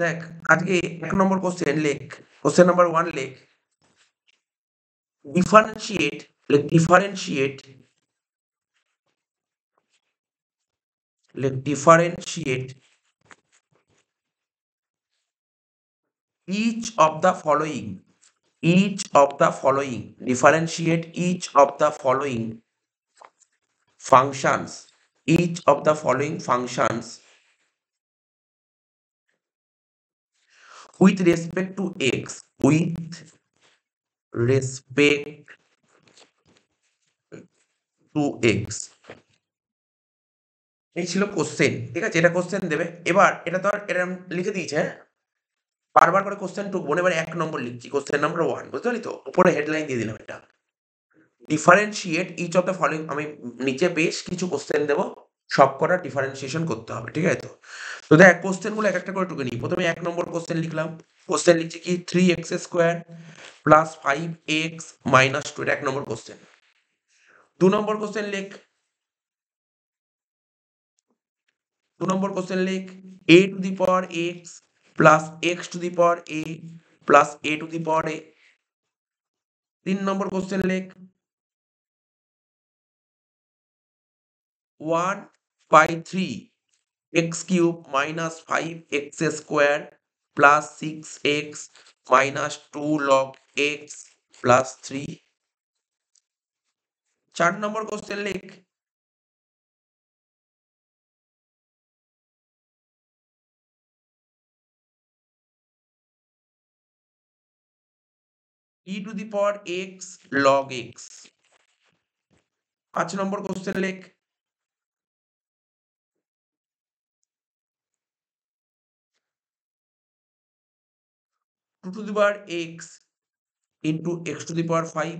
দেখ আজকে ১ নম্বর কোশ্চেন লেখ। কোশ্চেন নাম্বার 1 লেখ। ডিফারেনশিয়েট লেখ differentiate each of the following differentiate each of the following functions with respect to x এই ছিল কোশ্চেন, ঠিক আছে? এটা কোশ্চেন দেবে। এবার এটা তো এরম লিখে দিয়েছে, হ্যাঁ? বারবার করে কোশ্চেন টুকবো না। এবার ১ নম্বর লিখছি। কোশ্চেন নাম্বার 1 বুঝতে পারলি তো? উপরে হেডলাইন দিয়ে দিলাম এটা। Differentiate each of the following আমি নিচে বেশ কিছু কোশ্চেন দেব। সবকটা ডিফারেনশিয়েশন করতে হবে, ঠিক আছে তো? তো দেখ কোশ্চেনগুলো এক একটা করে টুকে নিই। প্রথমে ১ নম্বর কোশ্চেন লিখলাম। কোশ্চেন লিখছি কি 3x² + 5x - 2 এটা ১ নম্বর কোশ্চেন। ২ নম্বর কোশ্চেন লেখ। ২ নম্বর কোশ্চেন লেখ a to the power x plus x to the power a plus a to the power a। ৩ number question লেখ 1/3 x³ - 5x² plus 6x minus 2 log x plus 3। ৪ নম্বর question লেখ e to the power x log x। ৫ number question লেখ 2 to the power x into x to the power 5।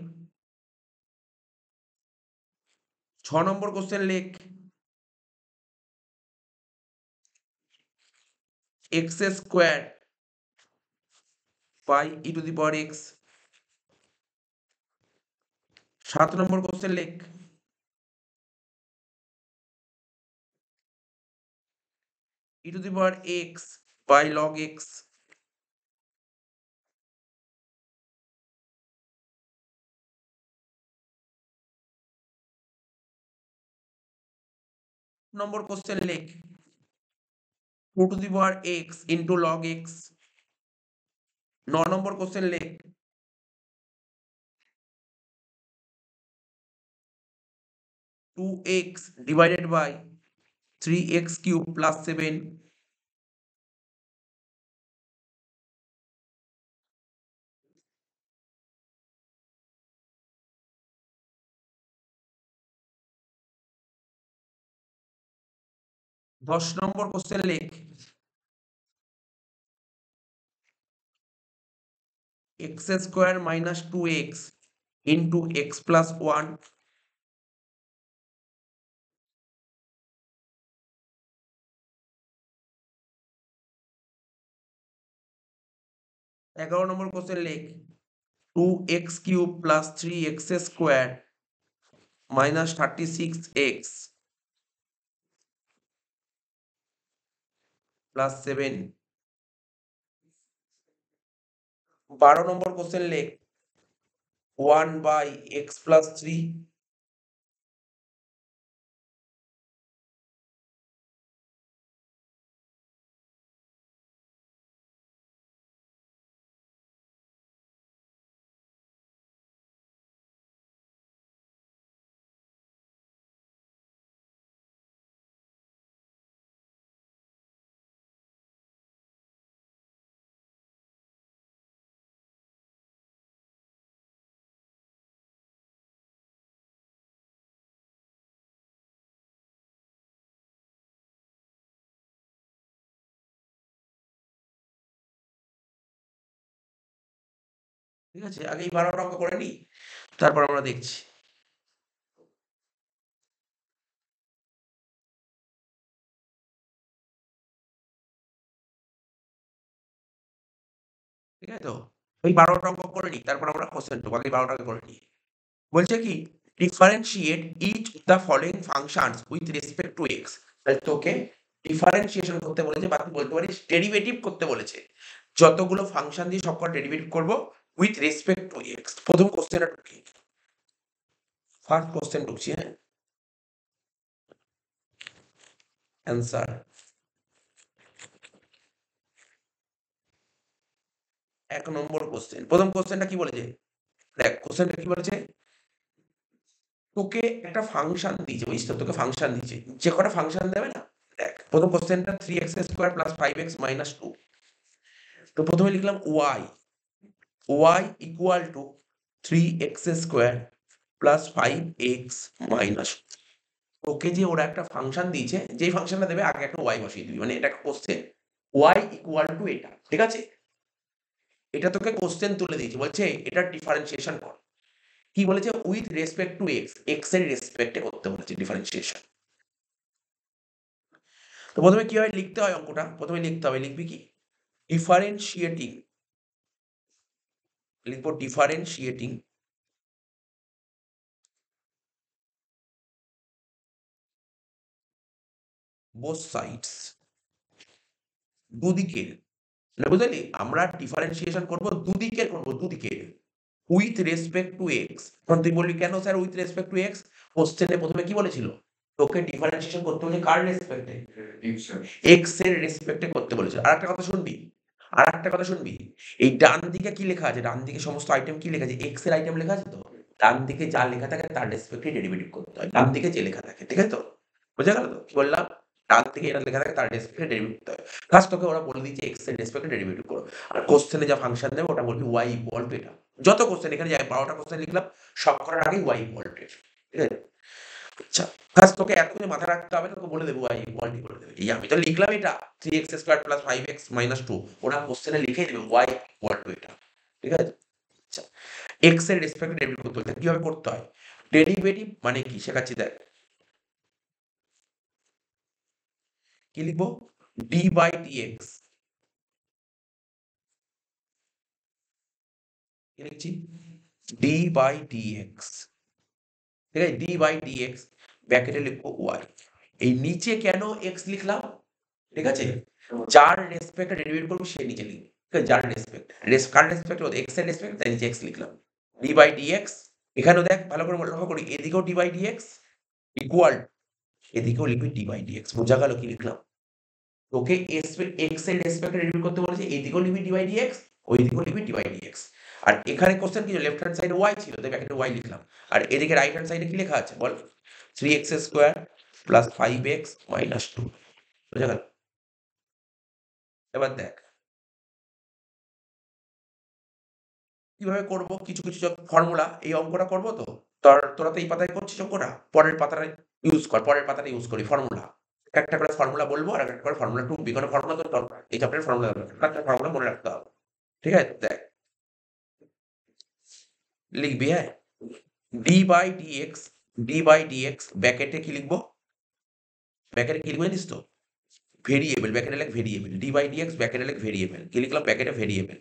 ৬ number question লেখ x² by e to the power x। ৭ number question লেখ e to the power x by log x। ৮ number question লেখ 2 to the power x into log x। ৯ number question লেখ 2x divided by 3x³ plus 7। ১০ number question লেখ x² minus 2x into x plus 1। ১১ নম্বর question লেখ 2x³ plus 3x² minus 36x plus 7। ১২ নম্বর question লেখ 1/x plus 3। ঠিক আছে? আগে এই ১২টা অঙ্ক করে নিই, তারপর আমরা দেখছি। ঠিক আছে তো? এই ১২টা অঙ্ক করে নিই, তারপর আমরা কোশ্চেন টুকু আগে ১২টা আগে করে নিই। বলছে কি differentiate each the following functions with respect to x। তাহলে তোকে ডিফারেন্সিয়েশন করতে বলেছে বা তুই বলতে পারিস ডেরিভেটিভ করতে বলেছে। যতগুলো ফাংশন দিয়ে সবকটা ডেরিভেটিভ করব উইথ রেসপেক্ট টু এক্স। প্রথম কোশ্চেনটা ঢুকি, ফার্স্ট কোশ্চেন ঢুকছি। হ্যাঁ, অ্যান্সার 1 নম্বর কোশ্চেন। প্রথম কোশ্চেনটা কি বলেছে? দেখ কোশ্চেনটা কি বলেছে, তোকে একটা ফাংশন দিয়েছে, বুঝিস তো, তোকে ফাংশন দিয়েছে, যে কটা ফাংশন দেবে না, দেখ প্রথম কোশ্চেনটা 3x square plus 5x minus 2। তো প্রথমে লিখলাম y equal two 3x square plus 5x minus. তোকে যে ওরা একটা ফাংশন দিয়েছে, যেই ফাংশনটা দেবে আগে একটা y বসিয়ে দিবি, মানে এটা একটা কোশ্চেন y ইকুয়াল টু এটা, ঠিক আছে? এটা তোকে কোশ্চেন তুলে দিয়েছে, বলছে এটা ডিফারেন্সিয়েশন কর। কি বলেছে? With respect two x, x এর রেসপেক্টে করতে বলেছে ডিফারেন্সিয়েশন। তো প্রথমে কি হয় লিখতে হয় অঙ্কটা, প্রথমে লিখতে হবে, লিখবি কি ডিফারেন্সিয়েটিং, লিখবো ডিফারেন্সিয়েটিং বোথ সাইডস, দুদিকের, না বুঝলি, আমরা ডিফারেন্সিয়েশন করব দুদিকের, করবো দুদিকের উইথ রেসপেক্ট টু এক্স। তখন তুই বলবি কেন sir with respect two x? কোশ্চেনে প্রথমে কি বলেছিল, তোকে ডিফারেন্সিয়েশন করতে হলে কার রেসপেক্টে, এক্স এর রেসপেক্টে করতে বলেছিল। আর একটা কথা শুনবি, আর একটা কথা শুনবি, এই ডান দিকে কি লেখা আছে, ডান দিকে সমস্ত আইটেম কি লেখা আছে, এক্স এর আইটেম লেখা আছে তো, ডান দিকে যা লেখা থাকে তার রেসপেক্টে ডেরিভেটিভ করতে হয়, ডান দিকে যে লেখা থাকে, ঠিক আছে তো? বোঝা গেল তো কি বললাম? ডান দিকে এটা লেখা থাকে তার রেসপেক্টে ডেরিভেটিভ করতে হয়। ফার্স্ট তোকে ওরা বলে দিচ্ছে এক্স এর রেসপেক্টে ডেরিভেটিভ করো, আর কোশ্চেনে যা ফাংশন দেবে ওটা বলবি ওয়াই ইকুয়াল টু এটা। যত কোশ্চেন এখানে যায় 12টা কোশ্চেন লিখলাম, সব করার আগেই ওয়াই ইকুয়াল টু এটা, ঠিক আছে? আচ্ছা, ফার্স্ট তোকে এত কিছু মাথায় রাখতে হবে না, তোকে বলে দেবো ওয়াই ইকুয়াল টু করে দেবে। এই আমি তো লিখলাম এটা 3x square plus 5x minus 2, ওরা কোশ্চেনে লিখে দেবে ওয়াই ইকুয়াল টু এটা, ঠিক আছে? আচ্ছা, এক্স এর রেসপেক্টে ডেরিভেটিভ করতে হলে কিভাবে করতে হয়, ডেরিভেটিভ মানে কি শেখাচ্ছি, দেখ কি লিখবো, ডি বাই ডিএক্স, কি লিখছি, ডি বাই ডিএক্স, ঠিক আছে? ডি বাই ডিএক্স ব্র্যাকেটে লিখবো ওয়াই। এই নিচে কেন এক্স লিখলাম, ঠিক আছে? যার রেসপেক্টে ডেরিভেটিভ করবো সে নিচে লিখবে, ঠিক আছে? যার রেসপেক্ট, কার রেসপেক্ট, এক্স এর রেসপেক্ট, তাই নিচে এক্স লিখলাম, ডি বাই ডিএক্স। এখানেও দেখ ভালো করে লক্ষ্য করি, এদিকেও ডি বাই ডিএক্স ইকুয়াল, এদিকেও লিখবি ডি বাই ডিএক্স। বোঝা গেল কি লিখলাম? তোকে এক্স এর রেসপেক্টে ডেরিভেটিভ করতে বলেছে, এইদিকেও লিখবি ডি বাই ডিএক্স, ওইদিকেও লিখবি ডি বাই ডিএক্স। আর এখানে কোশ্চেন কি, লেফট হ্যান্ড সাইডে ওয়াই ছিল, তাই ব্র্যাকেটে ওয়াই লিখলাম। আর এদিকে রাইট হ্যান্ড সাইডে কি লেখা আছে বল, 3x square plus 5x minus 2। বোঝা গেল? এবার দেখ কিভাবে করব, কিছু কিছু ফর্মুলা, এই অঙ্কটা করবো তো, তোরা তো এই পাতায় করছিস অঙ্কটা, পরের পাতাটা ইউজ কর, পরের পাতাটা ইউজ করি ফর্মুলা, একটা করে ফর্মুলা বলবো আর একটা করে ফর্মুলা টুকবি, কোনো ফর্মুলা তো দরকার, এই চ্যাপ্টারের ফর্মুলা দরকার, একটা ফর্মুলা মনে রাখতে হবে, ঠিক আছে? দেখ লিখবি, হ্যাঁ, d by dx, d by dx ব্র্যাকেটে কি লিখবো, ব্র্যাকেটে কি লিখবো জানিস তো, ভেরিয়েবল, ব্র্যাকেটে লেখ ভেরিয়েবল, ডি বাই ডিএক্স ব্র্যাকেটে লেখ ভেরিয়েবল, কি লিখলাম ব্র্যাকেটে ভেরিয়েবল।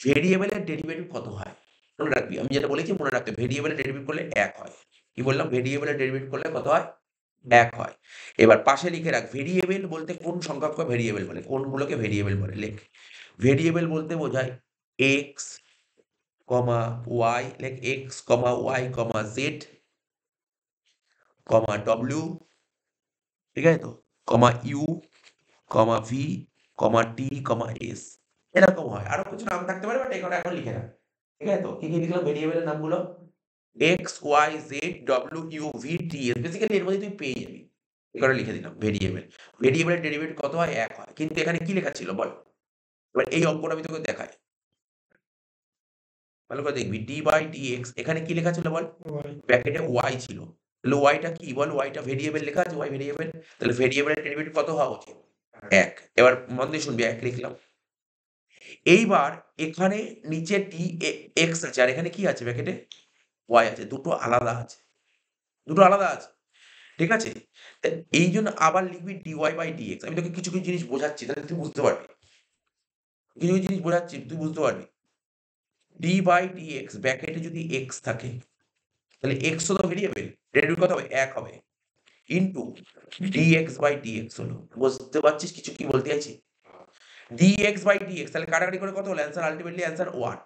ভেরিয়েবলের ডেরিভেটিভ কত হয় মনে রাখবি, আমি যেটা বলেছি মনে রাখতে, ভেরিয়েবলের ডেরিভেটিভ করলে 1 হয়। কি বললাম, ভেরিয়েবলের ডেরিভেটিভ করলে কত হয়, 1 হয়। এবার পাশে লিখে রাখ, ভেরিয়েবল বলতে কোন সংখ্যাকে ভেরিয়েবল বলে, কোনগুলোকে ভেরিয়েবল বলে, লেখ। ভেরিয়েবল বলতে বোঝায় এক্স কমা ওয়াই, লেখ x comma y comma z comma ডব্লিউ, ঠিক আছে তো, comma u comma v comma t comma s, এরকম হয়। আরো কিছু নাম থাকতে পারে, বাট এগুলো এখন লিখে রাখ, ঠিক আছে তো? কি কি লিখলাম ভেরিয়েবলের নামগুলো, এক্স ওয়াই জেড ডব্লিউ u v t s, basically এর মধ্যে তুই পেয়ে যাবি, এগুলো লিখে দিলাম ভেরিয়েবল। ভেরিয়েবলের ডেরিভেটিভ কত হয়, 1 হয়। কিন্তু এখানে কি লেখা ছিল বল, এবার এই অঙ্কটা আমি তোকে দেখাই, ভালো করে দেখবি, ডি বাই ডিএক্স, এখানে কি লেখা ছিল বল, ব্র্যাকেটে ওয়াই ছিল, তাহলে ওয়াইটা কি বল, ওয়াইটা ভেরিয়েবল লেখা আছে, ওয়াই ভেরিয়েবল, তাহলে ভেরিয়েবলের ডেরিভেটিভ কত হওয়া উচিত, 1। এবার মন দিয়ে শুনবি, 1 লিখলাম। এইবার এখানে নিচে টি এক্স আছে, আর এখানে কি আছে ব্র্যাকেটে, ওয়াই আছে, দুটো আলাদা আছে, দুটো আলাদা আছে, ঠিক আছে? তা এই জন্য আবার লিখবি ডিওয়াই বাই ডিএক্স। আমি তোকে কিছু কিছু জিনিস বোঝাচ্ছি, তাহলে তুই বুঝতে পারবি, কিছু কিছু জিনিস বোঝাচ্ছি তুই বুঝতে পারবি। ডি বাই ডিএক্স ব্র্যাকেটে যদি এক্স থাকে, তাহলে এক্স তো ভেরিয়েবল, ডেরিভেটিভ কত হবে, 1 হবে। ইন্টু ডিএক্স বাই ডিএক্স হলো। বুঝতে পারছিস কিছু কি বলতে চাইছি? ডিএক্স বাই ডিএক্স তাহলে কাটাকাটি করে কত হলো? Answer ultimately answer 1।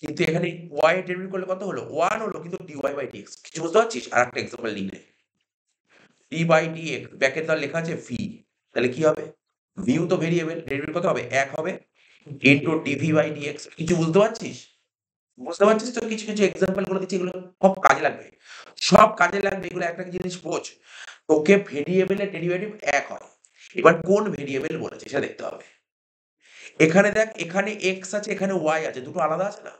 কিন্তু এখানে y এর ডেরিভেটিভ করলে কত হলো? 1 হলো, কিন্তু dy বাই dx। কিছু বুঝতে পারছিস? আরেকটা এক্সাম্পল নিই নে। d বাই dx ব্র্যাকেট দেওয়া লেখা আছে v, তাহলে কি হবে? v তো ভেরিয়েবল, ডেরিভেটিভ কত হবে? 1 হবে ইনটু dv বাই dx। কিছু বুঝতে পারছিস? বুঝতে পারছিস তো? কিছু কিছু এক্সাম্পল করে দিচ্ছি, এগুলো সব কাজে লাগবে, সব কাজে লাগবে। এগুলো একটা জিনিস বোঝ, তোকে ভেরিয়েবলের ডেরিভেটিভ 1 হয়, এবার কোন ভেরিয়েবল বলেছে সেটা দেখতে হবে। এখানে দেখ, এখানে x আছে, এখানে y আছে, দুটো আলাদা আছে না?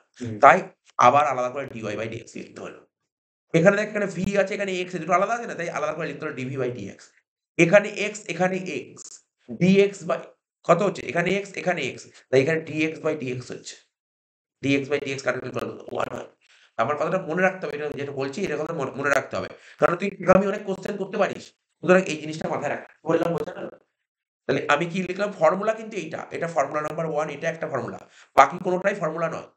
তাই আবার আলাদা করে dy বাই dx লিখতে হলো। এখানে দেখ, এখানে v আছে, এখানে x আছে, দুটো আলাদা আছে না? তাই আলাদা করে লিখতে হলো dv বাই dx। এখানে x, এখানে x, dx বাই কত হচ্ছে? এখানে x, এখানে x, তাই এখানে dx বাই dx হচ্ছে। dx বাই dx কাটাকাটি করে 1 হয়। আমার কথাটা মনে রাখতে হবে, এটা যেটা বলছি এটা কথা মনে রাখতে হবে। কারণ তুই আগামী অনেক কোয়েশ্চেন করতে পারিস। সুতরাং এই জিনিসটা মাথায় রাখ। বললাম বোঝা গেল? তাহলে আমি কি লিখলাম? ফর্মুলা কিন্তু এইটা। এটা ফর্মুলা নাম্বার 1, এটা একটা ফর্মুলা। বাকি কোনটাই ফর্মুলা নয়।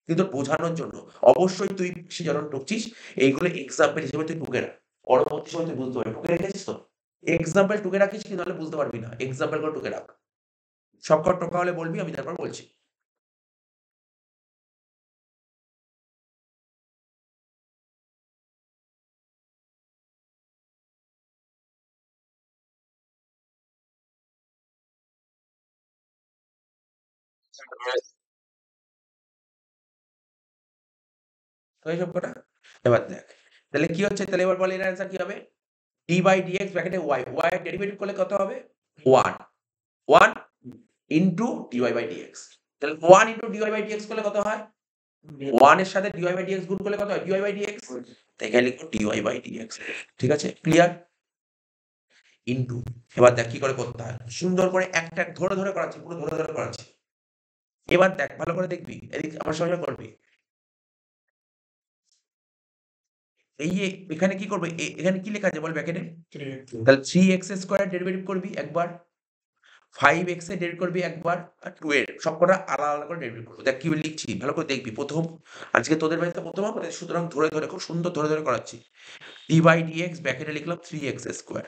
কিন্তু বোঝানোর জন্য অবশ্যই তুই বেশি যখন টুকছিস, এইগুলো এক্সাম্পল হিসেবে তুই টুকে রাখ। পরবর্তী সময় তুই বুঝতে পারবি। টুকে রেখেছিস তো? এক্সাম্পল টুকে রাখিস কি? নাহলে বুঝতে পারবি না। এক্সাম্পল করে টুকে রাখ। সবকটা টোকা হলে বলবি, আমি তারপর বলছি। তো এই সবকটা? এবার দেখ। তাহলে কি হচ্ছে? তাহলে এবার বল এর অ্যান্সার কি হবে? d বাই dx ব্র্যাকেটে y, y এর ডেরিভেটিভ করলে কত হবে? 1, 1 ইনটু dy বাই dx। তাহলে 1 ইনটু dy বাই dx করলে কত হয়? 1 এর সাথে dy বাই dx গুণ করলে কত হয়? dy by dx। তাই এখানে লিখব dy বাই dx। ঠিক আছে? ক্লিয়ার? ইনটু, এবার দেখ কি করে করতে হয়। সুন্দর করে একটা ধরে ধরে করাচ্ছি, পুরো ধরে ধরে করাচ্ছি। এবার দেখ, ভালো করে দেখবি। এদিক আমার সঙ্গে করবি। এই যে এখানে কি করবে? এখানে কি লেখা আছে বল ব্র্যাকেটে? তাহলে 3x স্কয়ার ডেরিভেটিভ করবি একবার, 5x এর ডেরিভেটিভ করবি একবার, আর 2 এর সবকটা আলাদা আলাদা করে ডেরিভেটিভ করবি। দেখ কি লিখছি, ভালো করে দেখবি। প্রথম, আজকে তোদের বাড়িতে প্রথম হবে, সুতরাং ধরে ধরে খুব সুন্দর ধরে ধরে করাচ্ছি। d বাই dx ব্র্যাকেটে লিখলাম 3x স্কয়ার।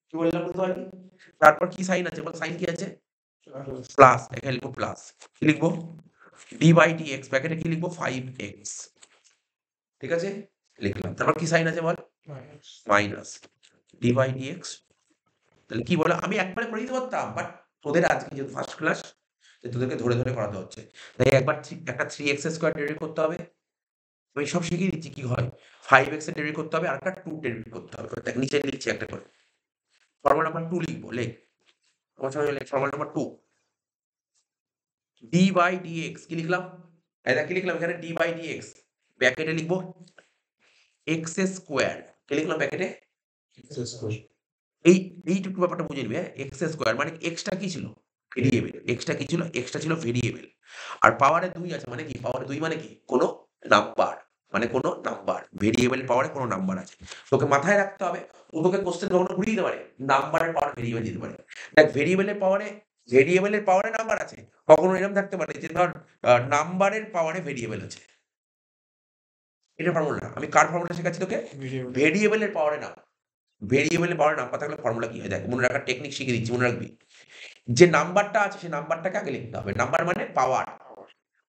কি বললাম বুঝতে পারলি? তারপর কি সাইন আছে বল? সাইন কি আছে? প্লাস। এখানে লিখবো প্লাস। কি লিখবো? d বাই dx ব্র্যাকেটে কি লিখবো? 5x। ঠিক আছে? লিখলাম। তারপর কি সাইন আছে বল? Minus d by dx। তাহলে কি বলে? আমি একবারে করে দিতে পারতাম, বাট তোদের আজকে যেহেতু ফার্স্ট ক্লাস, তাই তোদেরকে ধরে ধরে করাতে হচ্ছে। তাই একবার একটা 3x স্কয়ার ডেরিভেটিভ করতে হবে। আমি সব শিখিয়ে দিচ্ছি কি হয়। 5x এর ডেরিভেটিভ করতে হবে, আর একটা 2 ডেরিভেটিভ করতে হবে। দেখ নিচে লিখছি একটা করে। ফর্মুলা নাম্বার 2 লিখবো, লেখ। আমার সঙ্গে লেখ formula number 2। d by dx কি লিখলাম? এই দেখ কি লিখলাম এখানে? d বাই dx ব্র্যাকেটে লিখবো x স্কয়ার। কি লিখলাম ব্র্যাকেটে? এই এইটুকু ব্যাপারটা বুঝে নিবি, হ্যাঁ? x স্কয়ার মানে x টা কি ছিল? ভেরিয়েবল। x টা কি ছিল? x টা ছিল ভেরিয়েবল। আর পাওয়ারে 2 আছে মানে কি? পাওয়ারে 2 মানে কি? কোনো নাম্বার। মানে কোনো নাম্বার। ভেরিয়েবল পাওয়ারে কোনো নাম্বার আছে। তোকে মাথায় রাখতে হবে। ও তোকে কোশ্চেন কখনো ঘুরিয়ে দিতে পারে। নাম্বারের পাওয়ার ভেরিয়েবল দিতে পারে। দেখ ভেরিয়েবলের পাওয়ারে নাম্বার আছে। কখনো এরকম থাকতে পারে যে ধর নাম্বারের পাওয়ারে ভেরিয়েবল আছে। এটা ফর্মুলা। আমি কার ফর্মুলা শেখাচ্ছি তোকে? ভেরিয়েবলের পাওয়ারে নাম্বার। ভেরিয়েবলের পাওয়ারে নাম্বার থাকলে ফর্মুলা কি হয়? দেখ মনে রাখার টেকনিক শিখিয়ে দিচ্ছি, মনে রাখবি। যে নাম্বারটা আছে সেই নাম্বারটাকে আগে লিখতে হবে। নাম্বার মানে পাওয়ার।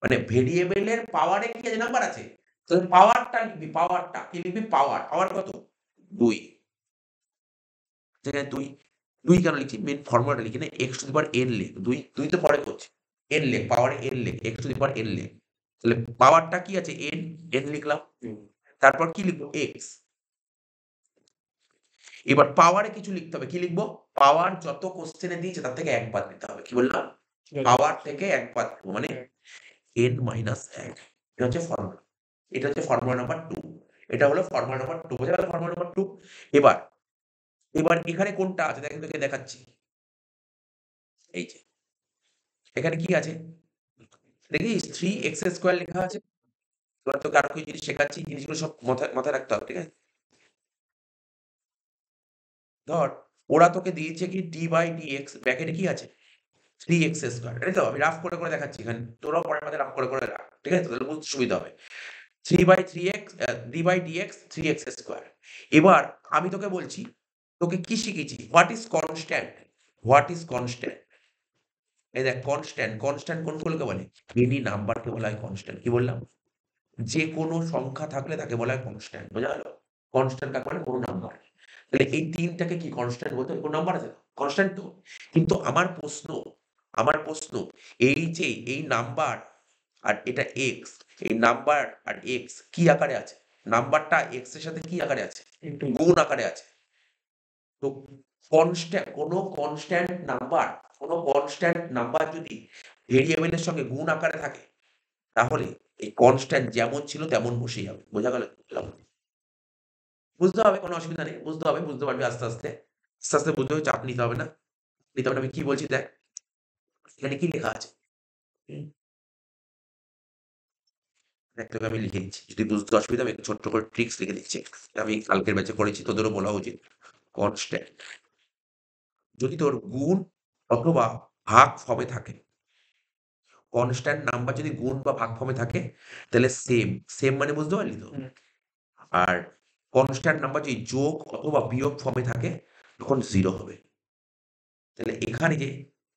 মানে ভেরিয়েবলের পাওয়ারে কি আছে? নাম্বার আছে। তো পাওয়ারটা লিখবি, পাওয়ারটা। কি লিখবি? পাওয়ার। পাওয়ার কত? 2। যেখানে 2, 2 কেন লিখছি? মেইন ফর্মুলাটা লিখি না। x to the power n লেখ। 2, 2 তো পরে করছি। n লেখ, পাওয়ারে n লেখ। x to the power n লেখ। তাহলে পাওয়ারটা কি আছে? n, n লিখলাম। তারপর কি লিখবো? x। এবার পাওয়ারে কিছু লিখতে হবে। কি লিখবো? পাওয়ার যত কোশ্চেনে দিয়েছে তার থেকে 1 বাদ দিতে হবে। কি বললাম? পাওয়ার থেকে 1 বাদ দেব। মানে n মাইনাস 1। এটা হচ্ছে ফর্মুলা। এটা হচ্ছে ফর্মুলা নাম্বার 2। এটা হলো ফর্মুলা নাম্বার 2। বোঝা গেল ফর্মুলা নাম্বার 2? এবার, এবার এখানে কোনটা আছে দেখেন, তোকে দেখাচ্ছি। এই যে এখানে কি আছে? দেখিস 3x স্কয়ার লেখা আছে। এবার তোকে আরো কিছু জিনিস শেখাচ্ছি। জিনিসগুলো সব মাথায় রাখতে হবে। ঠিক আছে? ধর ওরা তোকে দিয়েছে কি d বাই dx ব্র্যাকেটে কি আছে? 3x square. তাই তো? আমি রাফ করে দেখাচ্ছি এখানে। তোরাও পরের মাঝে রাফ করে রাখ। ঠিক আছে? তাহলে বুঝতে সুবিধা হবে। 3/dx 3x square. এবার আমি তোকে বলছি, তোকে কি শিখেছি? What is constant? What is constant? এই দেখ কনস্ট্যান্ট, কনস্ট্যান্ট কোনগুলোকে বলে? এনি নাম্বারকে বলা হয় কনস্ট্যান্ট। কি বললাম? যে কোনো সংখ্যা থাকলে তাকে বলা হয় কনস্ট্যান্ট। বোঝা গেল? কনস্ট্যান্ট কাকে বলে? কোনো নাম্বার। তাহলে এই ৩ টাকে কি কনস্ট্যান্ট বলতে হয়? কোনো নাম্বার আছে তো? কনস্ট্যান্ট তো? কিন্তু আমার প্রশ্ন এই যে এই নাম্বার আর এটা এক্স, এই নাম্বার আর এক্স কি আকারে আছে? নাম্বারটা এক্স এর সাথে কি আকারে আছে? গুণ আকারে আছে। তো কোনো কনস্ট্যান্ট নাম্বার যদি ভেরিয়েবলের সঙ্গে গুণ আকারে থাকে, তাহলে এই কনস্ট্যান্ট যেমন ছিল তেমন বসেই যাবে। বোঝা গেল? বুঝতে হবে, কোনো অসুবিধা নেই। বুঝতে হবে, বুঝতে পারবি আস্তে, আস্তে। আস্তে, আস্তে বুঝতে হবে, চাপ নিতে হবে না। নিতে হবে না। আমি কি বলছি দেখ, এখানে কি লেখা আছে? হুম, দেখ তোকে আমি লিখে দিচ্ছি। যদি বুঝতে অসুবিধা হবে একটু ছোট্ট করে ট্রিক্স লিখে দিচ্ছি। আমি কালকের ব্যাচে করেছি, তোদেরও বলা উচিত। কনস্ট্যান্ট যদি তোর গুণ অথবা ভাগ ফর্মে থাকে, কনস্ট্যান্ট নাম্বার যদি গুণ বা ভাগ ফর্মে থাকে, তাহলে সেম মানে বুঝতে পারলি তো? আর কনস্ট্যান্ট নাম্বার যদি যোগ অথবা বিয়োগ ফর্মে থাকে, তখন 0 হবে। তাহলে এখানে যে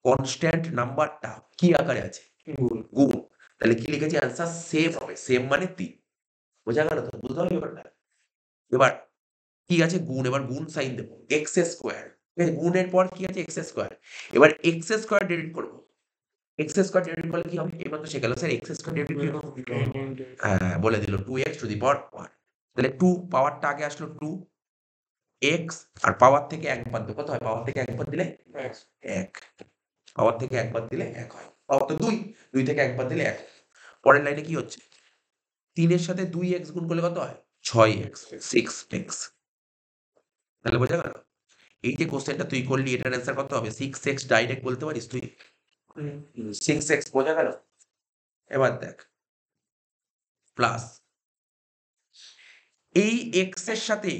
কনস্ট্যান্ট নাম্বারটা কি আকারে আছে? গুণ। তাহলে কি লিখেছি? অ্যান্সার সেম হবে। সেম মানে ৩। বোঝা গেল তো? বুঝতে হবে ব্যাপারটা? এবার কি আছে? গুণ। এবার গুণ সাইন দেবো। X square. ঠিক আছে? গুণের পর কি আছে? X square. এবার এক্স স্কোয়ার ডিলিট করবো। এক্স স্কোয়ার ডিলিট করলে কি হবে? এবার তো শিখে গেল স্যার এক্স স্কোয়ার ডিলিট কি হবে? হ্যাঁ, বলে দিল 2x টু দি পাওয়ার 1। তাহলে 2 পাওয়ারটা আগে আসলো 2 এক্স, আর পাওয়ার থেকে ১ বাদ দেব। কত হয়? পাওয়ার থেকে ১ বাদ দিলে ১। পাওয়ার থেকে ১ বাদ দিলে ১ হয়। পাওয়ার তো ২। ২ থেকে ১ বাদ দিলে ১। পরের লাইনে কি হচ্ছে? ৩ এর সাথে ২x গুণ করলে কত হয়? ৬x, 6x। তাহলে বোঝা গেল? এই যে কোশ্চেনটা তুই করলি এটার অ্যান্সার কত হবে? 6x ডাইরেক্ট বলতে পারিস তুই? 6x বোঝা গেল? এবার দেখ প্লাস এই x এর সাথে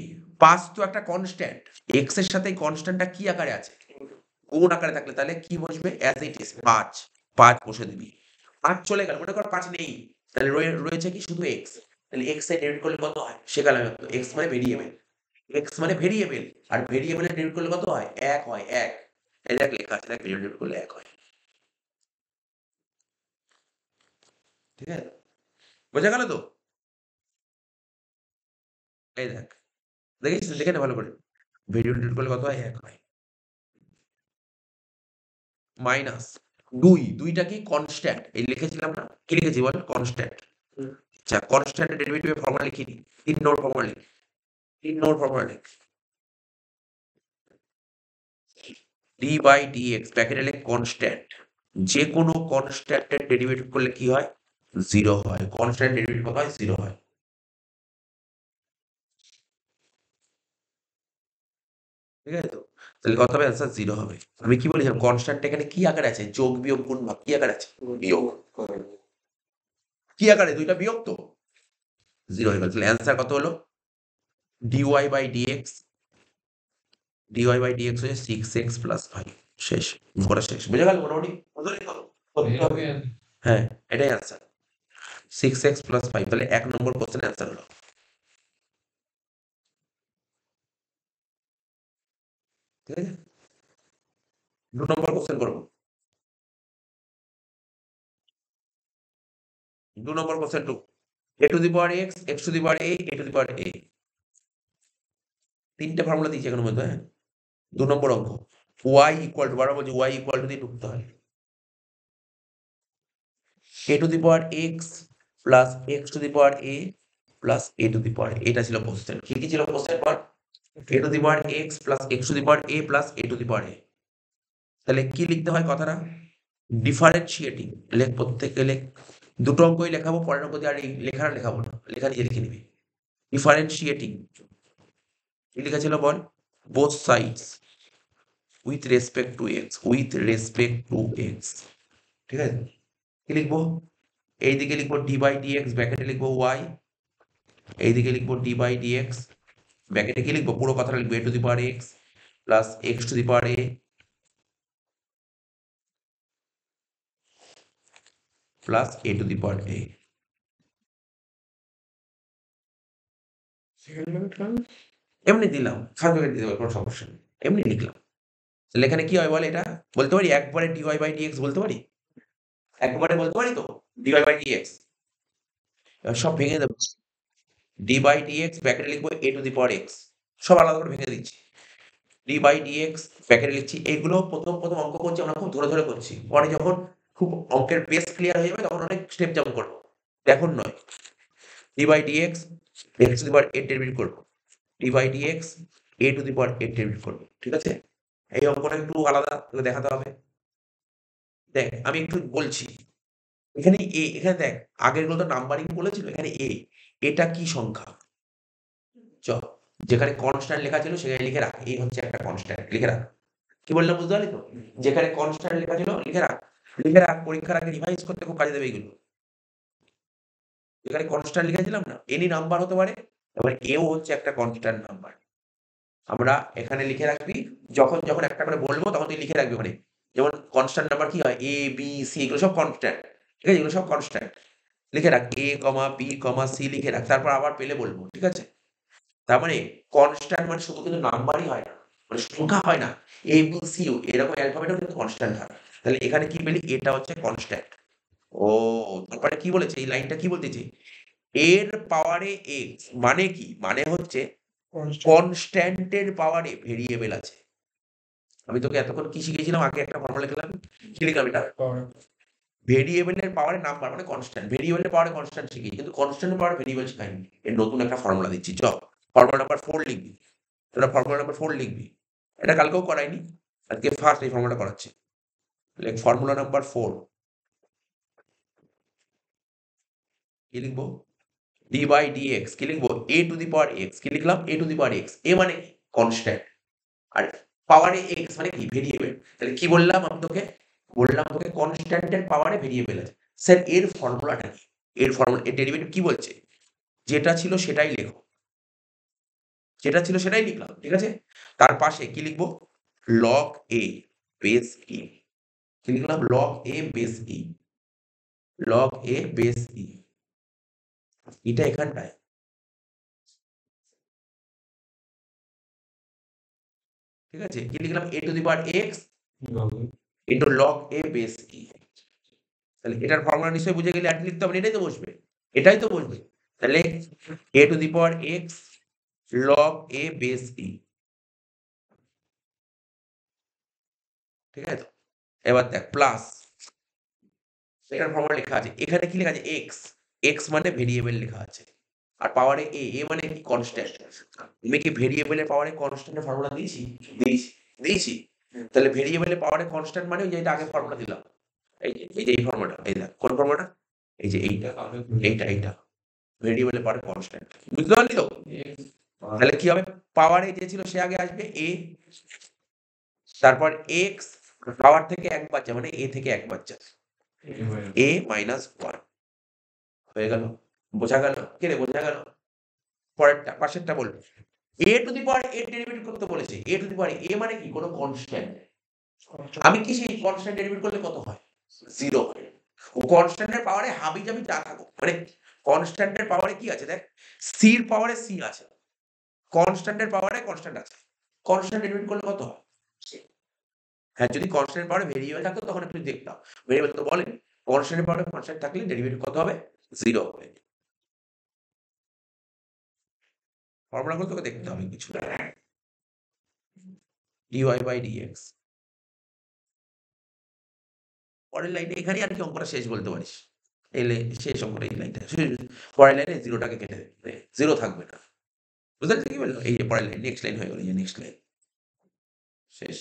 ৫ তো একটা কনস্ট্যান্ট। x এর সাথে এই কনস্ট্যান্টটা কি আকারে আছে? গুণ আকারে থাকলে তাহলে কি বসবে? As it is ৫। ৫ বসে দিবি। ৫ চলে গেল। মনে কর ৫ নেই। তাহলে রয়েছে কি? শুধু x। তাহলে x এ ডিভাইড করলে কত হয়? শেখালাম একটু। x মানে ভেরিয়েবল। আর ভেরিয়েবলে ডিভাইড করলে কত হয়? ১ হয় ১। এই দেখ লেখা আছে, দেখ ভেরিয়েবল ডিভাইড করলে ১ হয়। ঠিক আছে? বোঝা গেল তো? এই দেখ। দেখেছিস? দেখে নে ভালো করে। ভেরিয়েবল ডিভাইড করলে কত হয়? ১ হয়। মাইনাস ২ টা কি? কনস্ট্যান্ট। এই লিখেছিলাম না? কি লিখেছি বল? কনস্ট্যান্ট। আচ্ছা, কনস্ট্যান্ট এর ডেরিভেটিভ এর ফর্মুলা লিখি নি। ৩ নম্বর ফর্মুলা লিখ। ৩ নম্বর ফর্মুলা লিখ। d/dx ব্র্যাকেটে লেখ কনস্ট্যান্ট। যেকোনো কনস্ট্যান্ট এর ডেরিভেটিভ করলে কি হয়? 0 হয়। কনস্ট্যান্ট ডেরিভেটিভ কত হয়? 0 হয়। ঠিক আছে তো? তাহলে কত হবে? অ্যান্সার 0 হবে। আমি কি বলেছিলাম? কনস্ট্যান্ট এখানে কি আকারে আছে? যোগ, বিয়োগ, গুণ, ভাগ। কি আকারে আছে? বিয়োগ। কি আকারে? ২ টা বিয়োগ তো? 0 হয়ে গেল। তাহলে অ্যান্সার কত হলো? dy/dx হচ্ছে 6x + 5। শেষ। করা শেষ। বুঝা গেল মোটামুটি? হ্যাঁ, এটাই অ্যান্সার। 6x + 5 তাহলে ১ নম্বর কোশ্চেন অ্যান্সার হলো। ঠিক আছে? ২ নম্বর কোশ্চেন করব। ২ number question 2 a to the power x, x to the power a, a to the power a। ৩ টে ফর্মুলা দিয়েছি এখনো পর্যন্ত, হ্যাঁ? ২ নম্বর অঙ্ক। y বারবার বলছি y দিয়ে ঢুকতে হয়। a to the power x plus x to the power a plus a to the power a। এটা ছিল কোশ্চেন। কি ছিল question ball? a to the power x plus x to the power a plus a to the power a। তাহলে কি লিখতে হয় কথাটা? ডিফারেনশিয়েটিং। লেখ, প্রত্যেকে লেখ। ২ টো অঙ্কই লেখাবো। পরের অঙ্ক দিয়ে আর এই লেখাটা লেখাবো না। লেখা নিজে লিখে নিবি। ডিফারেনশিয়েটিং। কি লেখা ছিল বল? Both sides with respect to x, with respect to x। ঠিক আছে? কি লিখবো? এইদিকে লিখবো d/dx, ব্র্যাকেটে লিখবো y। এইদিকে লিখবো d/dx, ব্র্যাকেটে কি লিখবো? পুরো কথাটা লিখবো a to the power x plus x to the power a plus a to the power a। এমনি দিলাম, খাদ্য দিতে পারি, কোনো সমস্যা নেই। এমনি লিখলাম। তাহলে এখানে কি হয় বল এটা? বলতে পারি একবারে dy/dx বলতে পারি? একবারে বলতে পারি তো? dy/dx। এবার সব ভেঙে দেব। d/dx ব্র্যাকেটে লিখবো a to the power x। সব আলাদা করে ভেঙে দিচ্ছি। d/dx ব্র্যাকেটে লিখছি। এগুলো প্রথম অঙ্ক করছি আমরা খুব ধরে করছি। পরে যখন খুব অঙ্কের বেস ক্লিয়ার হয়ে যাবে তখন অনেক স্টেপ জাম্প করব। এখন নয়। d/dx x to the power 8 derivative করব। d/dx a to the power 8 derivative করব। ঠিক আছে? এই অঙ্কটা একটু আলাদা তোকে দেখাতে হবে। দেখ আমি একটু বলছি। এখানে এখানে দেখ আগেরগুলো তো নাম্বারিং বলেছিল, এখানে এটা কি সংখ্যা? চ যেখানে কনস্ট্যান্ট লেখা ছিল সেখানে লিখে রাখ। এই হচ্ছে একটা কনস্ট্যান্ট, লিখে রাখ। কি বললাম বুঝতে পারলি তো? যেখানে কনস্ট্যান্ট লেখা ছিল লিখে রাখ। লিখে রাখ, পরীক্ষার আগে রিভাইজ করতে খুব কাজে দেবে এগুলো। যেখানে কনস্ট্যান্ট লিখেছিলাম না, এনি নাম্বার হতে পারে। এবার এও হচ্ছে একটা কনস্ট্যান্ট নাম্বার। আমরা এখানে লিখে রাখবি, যখন একটা করে বলবো তখন তুই লিখে রাখবি ওখানে। যেমন কনস্ট্যান্ট নাম্বার কি হয়? এ, বি, সি এগুলো সব কনস্ট্যান্ট। ঠিক আছে? এগুলো সব কনস্ট্যান্ট। লিখে রাখ a, b, c লিখে রাখ। তারপর আবার পেলে বলবো। ঠিক আছে? তার মানে কনস্ট্যান্ট মানে শুধু কিন্তু নাম্বারই হয় না। মানে সংখ্যা হয় না। a, b, c এরকম অ্যালফাবেটও কিন্তু কনস্ট্যান্ট হয়। তাহলে এখানে কি পেলি? এটা হচ্ছে কনস্ট্যান্ট। ও তারপরে কি বলেছে? এই লাইনটা কি বলতেছে? এর পাওয়ারে x মানে কি? মানে হচ্ছে কনস্ট্যান্টের পাওয়ারে ভেরিয়েবল আছে। আমি তোকে এতক্ষণ কি শিখিয়েছিলাম? আগে একটা ফর্মুলা লিখলাম। কি লিখলাম এটা? ভেরিয়েবলের পাওয়ারে নাম্বার মানে কনস্ট্যান্ট। ভেরিয়েবলের পাওয়ারে কনস্ট্যান্ট শিখি, কিন্তু কনস্ট্যান্টের পাওয়ারে ভেরিয়েবল শিখাইনি। এর নতুন একটা ফর্মুলা দিচ্ছি। ফর্মুলা নাম্বার 4 লিখবি। তোরা ফর্মুলা নাম্বার 4 লিখবি। এটা কালকেও করাইনি। আজকে ফার্স্ট এই ফর্মুলাটা করাচ্ছি। লেখ ফর্মুলা নাম্বার 4। কি লিখবো? d/dx কি লিখবো? a to the power x। কি লিখলাম? a to the power x। a মানে কি? কনস্ট্যান্ট। আর পাওয়ারে x মানে কি? ভেরিয়েবল। তাহলে কি বললাম আমি তোকে? বললাম তোকে কনস্ট্যান্টের পাওয়ারে ভেরিয়েবল আছে। স্যার এর ফর্মুলাটা কি? এর ডেরিভেটিভ কি বলছে? যেটা ছিল সেটাই লেখো। যেটা ছিল সেটাই লিখলাম। ঠিক আছে? তার পাশে কি লিখবো? log a base e। কি লিখলাম? log a base e। log a base e। এটা এখানটায়। ঠিক আছে? কি লিখলাম? a to the power x into log a base e। তাহলে এটার ফর্মুলা নিশ্চয়ই বুঝে গেলে, আর লিখতে হবে না, এটাই তো বসবে। এটাই তো বসবে। তাহলে a to the power x log a base e। ঠিক আছে? এবার দেখ প্লাস এটার ফর্মুলা লেখা আছে। এখানে কি লেখা আছে? x মানে ভেরিয়েবল লেখা আছে। আর পাওয়ারে a মানে কি? কনস্ট্যান্ট। আমি কি ভেরিয়েবলের পাওয়ারে কনস্ট্যান্টের ফর্মুলা দিয়েছি? দিয়েছি। তাহলে ভেরিয়েবলের পাওয়ারে কনস্ট্যান্ট মানে ওই যে এটা আগে ফর্মুলা দিলাম। এই যে এই ফর্মুলাটা। এই দেখ কোন ফর্মুলাটা? এই যে এইটা। ভেরিয়েবলের পাওয়ারে কনস্ট্যান্ট। বুঝতে পারলি তো? তাহলে কি হবে? পাওয়ারে যে ছিল সে আগে আসবে a, তারপর x পাওয়ার থেকে এক বাচ্চা মানে a থেকে এক বাচ্চা a মাইনাস 1 হয়ে গেল। বোঝা গেল? কি রে বোঝা গেল? পরেরটা পাশেরটা বলবো। a to the power a derivative করতে বলেছে। a to the power a মানে কি? কোনো কনস্ট্যান্ট। আমি কি সেই কনস্ট্যান্ট ডেরিভেটিভ করলে কত হয়? 0 হয়। ও কনস্ট্যান্টের পাওয়ারে হাবিজাবি যা থাকুক, মানে কনস্ট্যান্টের পাওয়ারে কি আছে দেখ, c এর পাওয়ারে c আছে। কনস্ট্যান্টের পাওয়ারে কনস্ট্যান্ট আছে। কনস্ট্যান্ট ডেরিভেটিভ করলে কত হয়? হ্যাঁ, যদি কনস্ট্যান্ট পাওয়ারে ভেরিয়েবল থাকতো তখন একটু দেখতাম। ভেরিয়েবল তো বলেনি। কনস্ট্যান্টের পাওয়ারে কনস্ট্যান্ট থাকলে ডেরিভেটিভ কত হবে? 0 হবে। ফর্মুলাগুলো তোকে দেখতে হবে কিছু। dy/dx। পরের লাইনে এখানেই আর কি অঙ্কটা শেষ বলতে পারিস। এলে শেষ অঙ্কটা এই লাইনটা। পরের লাইনে 0 টাকে কেটে দেবে। 0 থাকবে না। বুঝতে পারছিস কি বললাম? এই যে পরের লাইন, নেক্সট লাইন হয়ে গেল। এই যে নেক্সট লাইন। শেষ।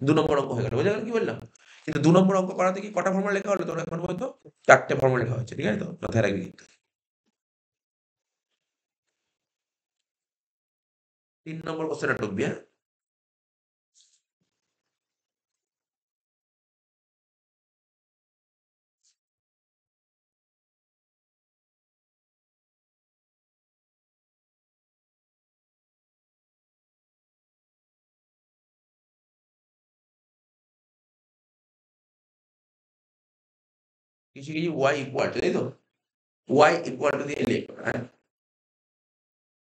২ নম্বর অঙ্ক হয়ে গেল। বোঝা গেল কি বললাম? কিন্তু ২ নম্বর অঙ্ক করাতে কি কটা ফর্মুলা লেখা হলো তোর এখন পর্যন্ত? ৪ টে ফর্মুলা লেখা হয়েছে। ঠিক আছে তো? মাথায় রাখবি কিন্তু। ৩ নম্বর কোশ্চেনে ঢুকবি, হ্যাঁ? কিছু y ইকুয়াল টু, তাই তো? y ইকুয়াল টু দিয়ে লিখ, হ্যাঁ?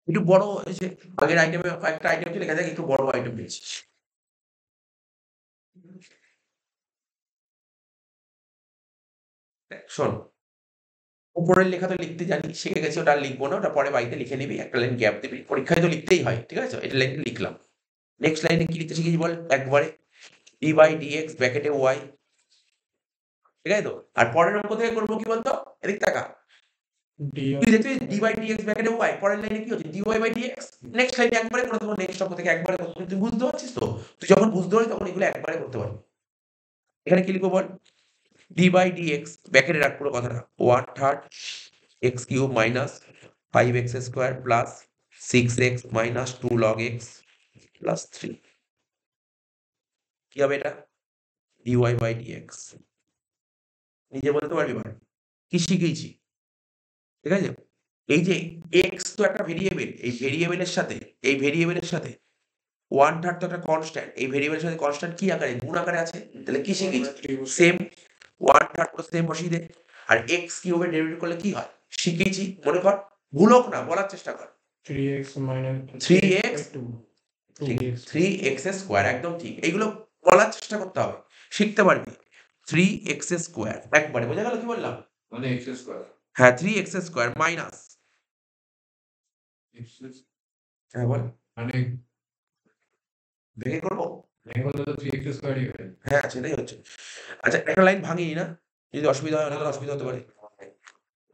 একটু বড় হয়েছে। আগের আইটেমে কয়েকটা আইটেম ছিল, এখানে দেখ একটু বড় আইটেম পেয়েছি। দেখ শোন, উপরের লেখা তো লিখতে জানি, শিখে গেছি, ওটা আর লিখবো না, ওটা পরে বাড়িতে লিখে নিবি, একটা লাইন গ্যাপ দিবি। পরীক্ষায় তো লিখতেই হয়, ঠিক আছে? এটা লাইন লিখলাম। নেক্সট লাইনে কি লিখতে শিখেছি বল একবারে? d/dx ব্র্যাকেটে y, ঠিক আছে তো? আর পরের অঙ্ক থেকে করবো কি বলতো? এদিক তাকা। তুই দেখবি d/dx ব্র্যাকেটে y, পরের লাইনে কি হচ্ছে? dy/dx। নেক্সট লাইনে একবারে করে দেবো, নেক্সট অঙ্ক থেকে একবারে করতে। তুই বুঝতে পারছিস তো? তুই যখন বুঝতে পারবি তখন এগুলো একবারে করতে পারবি। এখানে কি লিখবো বল? d/dx ব্র্যাকেটে রাখ পুরো কথাটা, 1/3 x³ minus 5x square plus 6x minus 2 log x plus 3। কি হবে এটা? dy/dx। নিজে বলতে পারবি এবার কি শিখেছি, ঠিক আছে? এই যে x তো একটা ভেরিয়েবল, এই ভেরিয়েবলের সাথে, এই ভেরিয়েবলের সাথে 1/3 তো একটা কনস্ট্যান্ট, এই ভেরিয়েবলের সাথে কনস্ট্যান্ট কি আকারে? গুণ আকারে আছে। তাহলে কি শিখেছি? সেম 1/3 পুরো সেম বসিয়ে দে। আর x কিউবের ডেরিভেটিভ করলে কি হয় শিখেছি, মনে কর। ভুলক না, বলার চেষ্টা কর। 3x minus 3x 2 ঠিক, 2x 3x স্কোয়ার, একদম ঠিক। এইগুলো বলার চেষ্টা করতে হবে, শিখতে পারবি। 3x স্কোয়ার একবারে বোঝা গেল কি বললাম? মানে x স্কয়ার হ্যাঁ, 3x স্কোয়ার মাইনাস, x হ্যাঁ বল, মানে ভেঙে করবো? ভেঙে বলতে তো 3x স্কয়ারই হয়। হ্যাঁ, সেটাই হচ্ছে। আচ্ছা, একটা লাইন ভাঙিনি না, যদি অসুবিধা হয়, অনেকের অসুবিধা হতে পারে।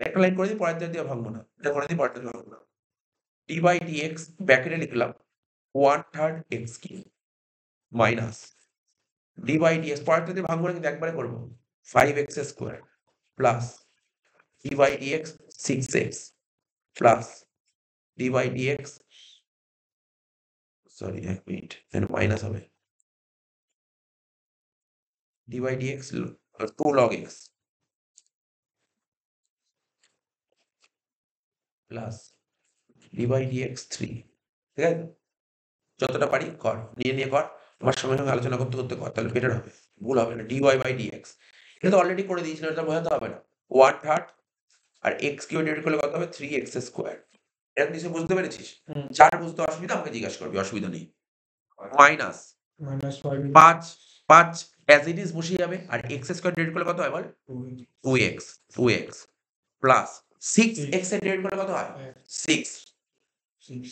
একটা লাইন করে দিই, পরের দিয়ে ভাঙবো না, এটা করে দিই, পরের দিয়ে ভাঙবো না। d/dx ব্র্যাকেটে লিখলাম 1/3 x³ মাইনাস d/dx, পরেরটা দিয়ে ভাঙবো না, কিন্তু একবারে করবো, 5x square plus d/dx 6x plus d/dx, sorry 1 minute, এখানে মাইনাস হবে, d/dx 2 log x plus d/dx 3, ঠিক আছে? যতটা পারি কর, নিয়ে কর। আমার সঙ্গে আলোচনা করতে করতে কর, তাহলে বেটার হবে, ভুল হবে না। dy/dx এটা তো অলরেডি করে দিয়েছিলাম, এটা বোঝাতে হবে না। 1/3 আর x কিউ ডিভাইড করলে কত হবে? 3x square. এটা নিশ্চয়ই বুঝতে পেরেছিস? যার বুঝতে অসুবিধা আমাকে জিজ্ঞাসা করবি, অসুবিধা নেই। Minus minus 5 5 as it is বসিয়ে যাবে, আর x স্কোয়ার ডিভাইড করলে কত হয় বল? 2x প্লাস 6x এর ডিভাইড করলে কত হয়? 6,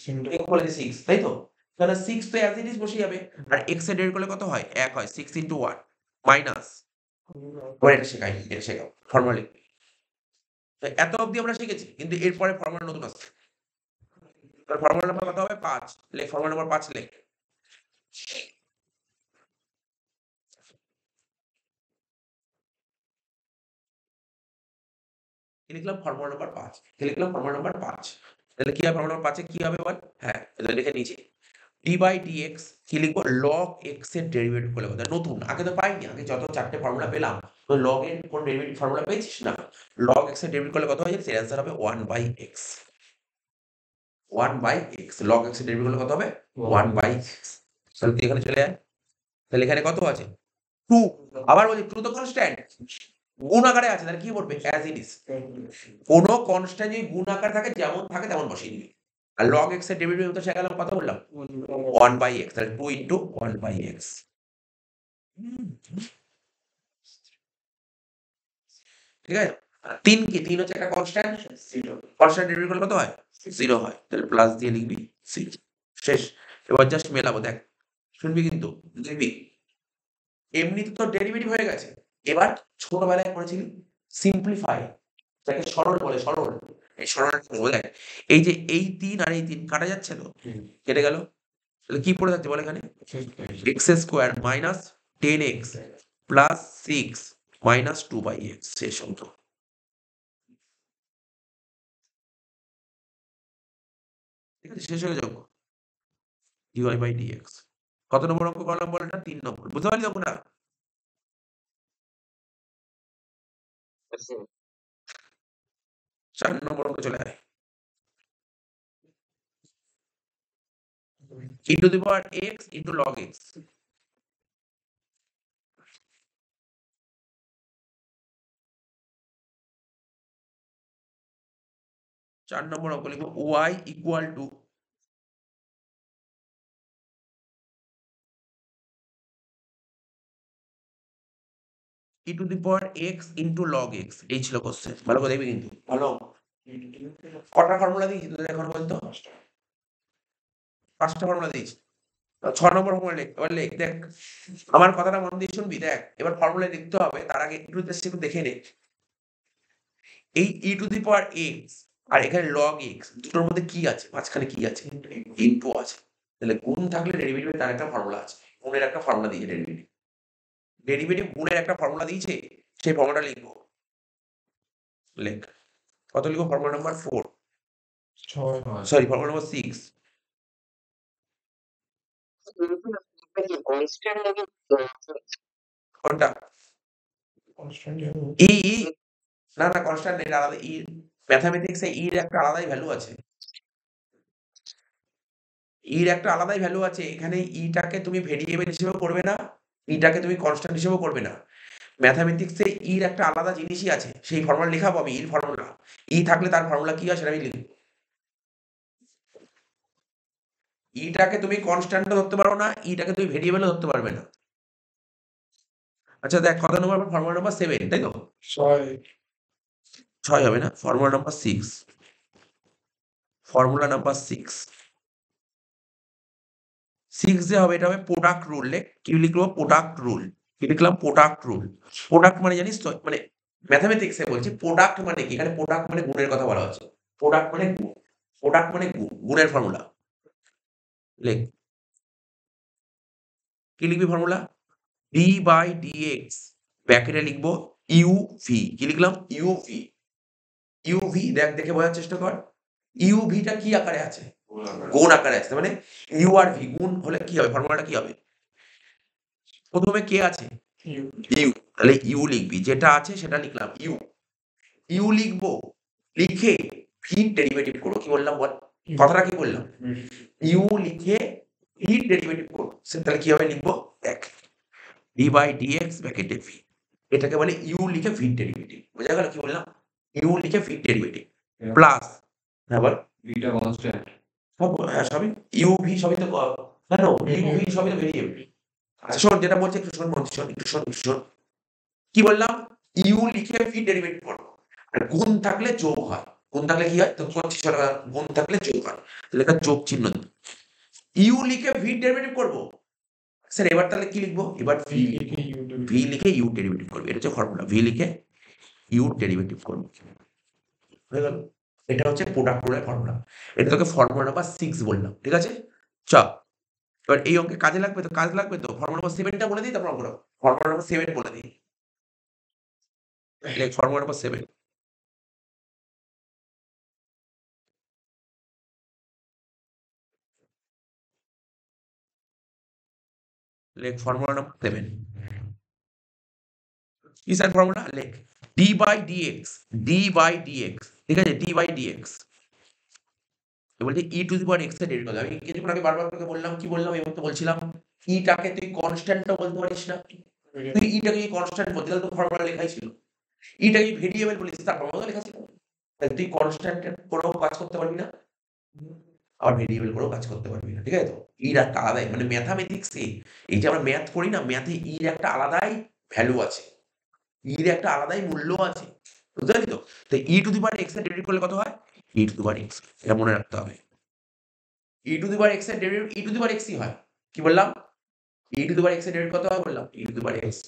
6 বলে 6, তাই তো? তাহলে 6 তো অ্যাজ ইট ইজ বসে যাবে, আর x এর ডিভাইড করলে কত হয়? 1 হয়। 6 ইনটু 1 মাইনাস, এবার এটা শেখাই, এটা শেখাও ফর্মুলা লিখবি। তো এত অবধি আমরা শিখেছি, কিন্তু এরপরে ফর্মুলা নতুন আসছে। ফর্মুলা নাম্বার কত হবে? 5। লেখ ফর্মুলা নাম্বার 5 লেখ। কি লিখলাম? Formula number 5। কি লিখলাম? Formula number 5। তাহলে কি হবে ফর্মুলা নাম্বার 5 এ? কি হবে বল? হ্যাঁ, এটা লিখে নিয়েছি। d/dx কি লিখবো? log x এর ডেরিভেটিভ করলে কথা নতুন, আগে তো পাইনি। আগে যত 4 টে ফর্মুলা পেলাম, তো log এর কোন ডেরিভেটিভ ফর্মুলা পেয়েছিস না? log x এর ডেরিভেটিভ করলে কত হয় জানিস? এর অ্যান্সার হবে 1/x। 1/x log x এর ডেরিভেটিভ করলে কত হবে? 1/x। তাহলে তুই এখানে চলে আয়। তাহলে এখানে কত আছে? 2। আবার বলছি 2 তো কনস্ট্যান্ট, গুণ আকারে আছে, তাহলে কি করবে? As it is. কোন কনস্ট্যান্ট যদি গুণ আকারে থাকে, যেমন থাকে তেমন বসিয়ে দিবি। আর log x এর ডেরিভেটিভ তো শেখালাম, কথা বললাম 1/x, তাহলে 2 ইনটু 1/x। ঠিক আছে? 3 কি? 3 হচ্ছে একটা কনস্ট্যান্ট, কনস্ট্যান্ট ডেরিভেটিভ করলে কত হয়? 0 হয়। তাহলে প্লাস দিয়ে লিখবি 6। শেষ। এবার জাস্ট মেলাবো, দেখ। শুনবি কিন্তু, লিখবি। এমনিতে তো ডেরিভেটিভ হয়ে গেছে। এবার ছোটবেলায় পড়েছিলি সিম্পলিফাই, যাকে সরল বলে, সরল। এই সরল করবো, দেখ। এই যে এই 3 আর এই 3 কাটা যাচ্ছে তো? কেটে গেল। তাহলে কি পড়ে থাকছে বল এখানে? x square minus 10x plus 6 minus 2/x, শেষ অঙ্ক। ঠিক আছে, শেষ হয়ে যাবো। dy/dx কত নম্বর অঙ্ক করলাম বল? এটা 3 নম্বর। বুঝতে পারলি অঙ্কটা? 4 নম্বর অঙ্কে চলে আয়। e to the power x into log x। 4 নম্বর অঙ্ক লিখবো y equal two E to the power x into log x, এই ছিল কোশ্চেন। ভালো করে দেখবি কিন্তু। ভালো কটা ফর্মুলা দিয়েছি তোদের এখন পর্যন্ত? 5টা ফর্মুলা দিয়েছি। 6 নম্বর ফর্মুলা লিখ। এবার লিখ, দেখ আমার কথাটা মন দিয়ে শুনবি। দেখ এবার ফর্মুলা লিখতে হবে, তার আগে একটু জাস্ট একটু দেখে নে। এই ই টু দি পাওয়ার এক্স আর এখানে লগ এক্স দুটোর মধ্যে কি আছে? মাঝখানে কি আছে? ইনটু আছে। তাহলে গুণ থাকলে ডেরিভেটিভ তার একটা ফর্মুলা আছে। গুণের একটা ফর্মুলা দিয়েছে ডেরিভেটিভ। ডেরিভেটিভ গুণের একটা ফর্মুলা দিয়েছে, সেই ফর্মুলাটা লিখবো। লেখ। কত লিখবো? Formula number 4। Sorry, formula number 6। কোনটা? ই ই না না, কনস্ট্যান্ট এটা আলাদা। ই ম্যাথমেটিক্সে ইর একটা আলাদাই ভ্যালু আছে। ইর একটা আলাদাই ভ্যালু আছে। এখানে ইটাকে তুমি ভেরিয়েবল হিসেবেও করবে না, ইটাকে তুমি কনস্ট্যান্ট হিসেবেও করবে না। ম্যাথমেটিক্সে ইর একটা আলাদা জিনিসই আছে। সেই ফর্মুলা লেখাবো আমি, ইর ফর্মুলা। ই থাকলে তার ফর্মুলা কি হয় সেটা আমি লিখব। ইটাকে তুমি কনস্ট্যান্টও ধরতে পারো না, ইটাকে তুমি ভেরিয়েবলও ধরতে পারবে না। আচ্ছা দেখ, কত নম্বর? ফর্মুলা নাম্বার 7, তাই তো? 6 হবে না, ফর্মুলা নাম্বার 6। ফর্মুলা নাম্বার 6 যে হবে, এটা হবে প্রোডাক্ট রুল। কি লিখবো? Product rule. কি লিখলাম? Product rule. প্রোডাক্ট মানে জানিস তো, মানে ম্যাথমেটিক্সে বলছি প্রোডাক্ট মানে কি? এখানে প্রোডাক্ট মানে গুণের কথা বলা হচ্ছে। প্রোডাক্ট মানে গুণ। প্রোডাক্ট মানে গুণ, গুণের ফর্মুলা। লেখ। কি লিখবি ফর্মুলা? ডি বাই ডিএক্স ব্র্যাকেটে লিখবো ইউভি। কি লিখলাম? ইউভি। ইউভি দেখ, দেখে বোঝার চেষ্টা কর। ইউভিটা কি আকারে আছে? গুণ আকারে আছে। মানে ইউ আর ভি গুণ হলে কি হবে? ফর্মুলাটা কি হবে? প্রথমে কে আছে? ইউ। তাহলে ইউ লিখবি, যেটা আছে সেটা লিখলাম ইউ। ইউ লিখবো, লিখে ভি ডেরিভেটিভ করবো। কি বললাম বল? কথাটা কি বললাম? ইউ লিখে ভি ডেরিভেটিভ করবো। তাহলে কি হবে লিখবো? দেখ, ডি বাই ডিএক্স ব্র্যাকেটে ভি। এটাকে বলে ইউ লিখে ভি ডেরিভেটিভ। বোঝা গেল কি বললাম? ইউ লিখে ভি ডেরিভেটিভ প্লাস, হ্যাঁ বল, হ্যাঁ সবই ইউ ভি সবই তো কেন ইউ ভি সবই তো ভেরিয়েবল। আচ্ছা শোন, যেটা বলছি একটু শোন, মন দিয়ে শোন, একটু শোন, একটু শোন। কি বললাম? ইউ লিখে ভি ডেরিভেটিভ করবো। আর গুণ থাকলে যোগ হয়। গুণ থাকলে কি হয়? তো গুণ থাকলে যোগ হয়। তাহলে একটা যোগ চিহ্ন দিই। ইউ লিখে ভি ডেরিভেটিভ করবো। স্যার এবার তাহলে কি লিখবো? এবার ভি লিখে ইউ ডেরিভেটিভ করবো। এটা হচ্ছে ফর্মুলা। ভি লিখে ইউ ডেরিভেটিভ করবো। হয়ে গেল? এটা হচ্ছে প্রোডাক্ট রুলের ফর্মুলা। এটা তোকে ফর্মুলা নাম্বার 6 বললাম। ঠিক আছে? চ এবার এই অঙ্কে কাজে লাগবে তো, কাজ লাগবে তো। ফর্মুলা নাম্বার 7টা বলে দিই, তারপর আমরা ফর্মুলা নাম্বার 7 বলে দিই। লেখ ফর্মুলা নাম্বার 7। লেখ ফর্মুলা নাম্বার 7। কি স্যার ফর্মুলা? লেখ d by dx. D by dx, ঠিক আছে? ডি বাই ডিএক্স বলছে e to the power x এর ডেরিভেটিভ। আমি কিছুক্ষণ আগে বারবার তোকে বললাম, কি বললাম? এই মতো বলছিলাম ইটাকে তুই কনস্ট্যান্টও বলতে পারিস না। তুই ইটাকে কনস্ট্যান্ট বলতে গেলে তো ফর্মুলা লেখাই ছিল। ইটাকে ভেরিয়েবল বলিস, তার ফর্মুলা লেখা ছিল। তাহলে তুই কনস্ট্যান্ট করেও কাজ করতে পারবি না, আবার ভেরিয়েবল করেও কাজ করতে পারবি না। ঠিক আছে তো? ইর একটা আলাদাই, মানে ম্যাথামেটিক্সে এই যে আমরা ম্যাথ করি না, ম্যাথে ইর একটা আলাদাই ভ্যালু আছে। ইর একটা আলাদাই মূল্য আছে। বুঝতে পারলি তো? তো ই টু দি পাওয়ার এক্স এর ডেরিভেটিভ করলে কত হয়? ই টু দি পাওয়ার এক্স। এটা মনে রাখতে হবে। E to the power x এর ডেরিভেটিভ ই টু দি পাওয়ার এক্সই হয়। কি বললাম? ই টু দি পাওয়ার এক্স এর ডেরিভেটিভ কত হয় বললাম? ই টু দি পাওয়ার এক্স।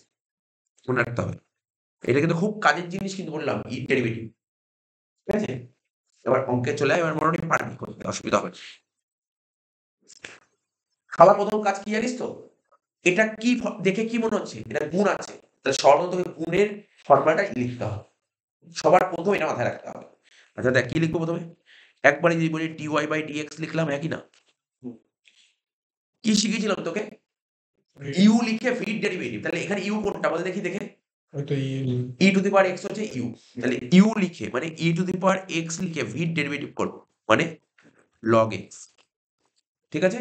মনে রাখতে হবে। এটা কিন্তু খুব কাজের জিনিস কিন্তু বললাম, ই ডেরিভেটিভ। ঠিক আছে? এবার অঙ্কে চলে আয়, এবার মোটামুটি পারবি করতে, অসুবিধা হবে না। খাবার প্রথম কাজ কি জানিস তো? এটা কি দেখে কি মনে হচ্ছে? এটা গুণ আছে। তাহলে সর্বপ্রথম তোকে গুণের ফর্মুলাটা লিখতে হবে। সবার প্রথম এটা মাথায় রাখতে হবে। আচ্ছা দেখ কি লিখবো প্রথমে? একবারে যদি বলি dy বাই dx লিখলাম, একই না? কি শিখিয়েছিলাম তোকে? ইউ লিখে ভি ডেরিভেটিভ। তাহলে এখানে ইউ কোনটা বল দেখি, দেখে। ই টু দি পাওয়ার এক্স হচ্ছে ইউ। তাহলে ইউ লিখে মানে ই টু দি পাওয়ার এক্স লিখে ভি ডেরিভেটিভ করবো, মানে লগ এক্স। ঠিক আছে?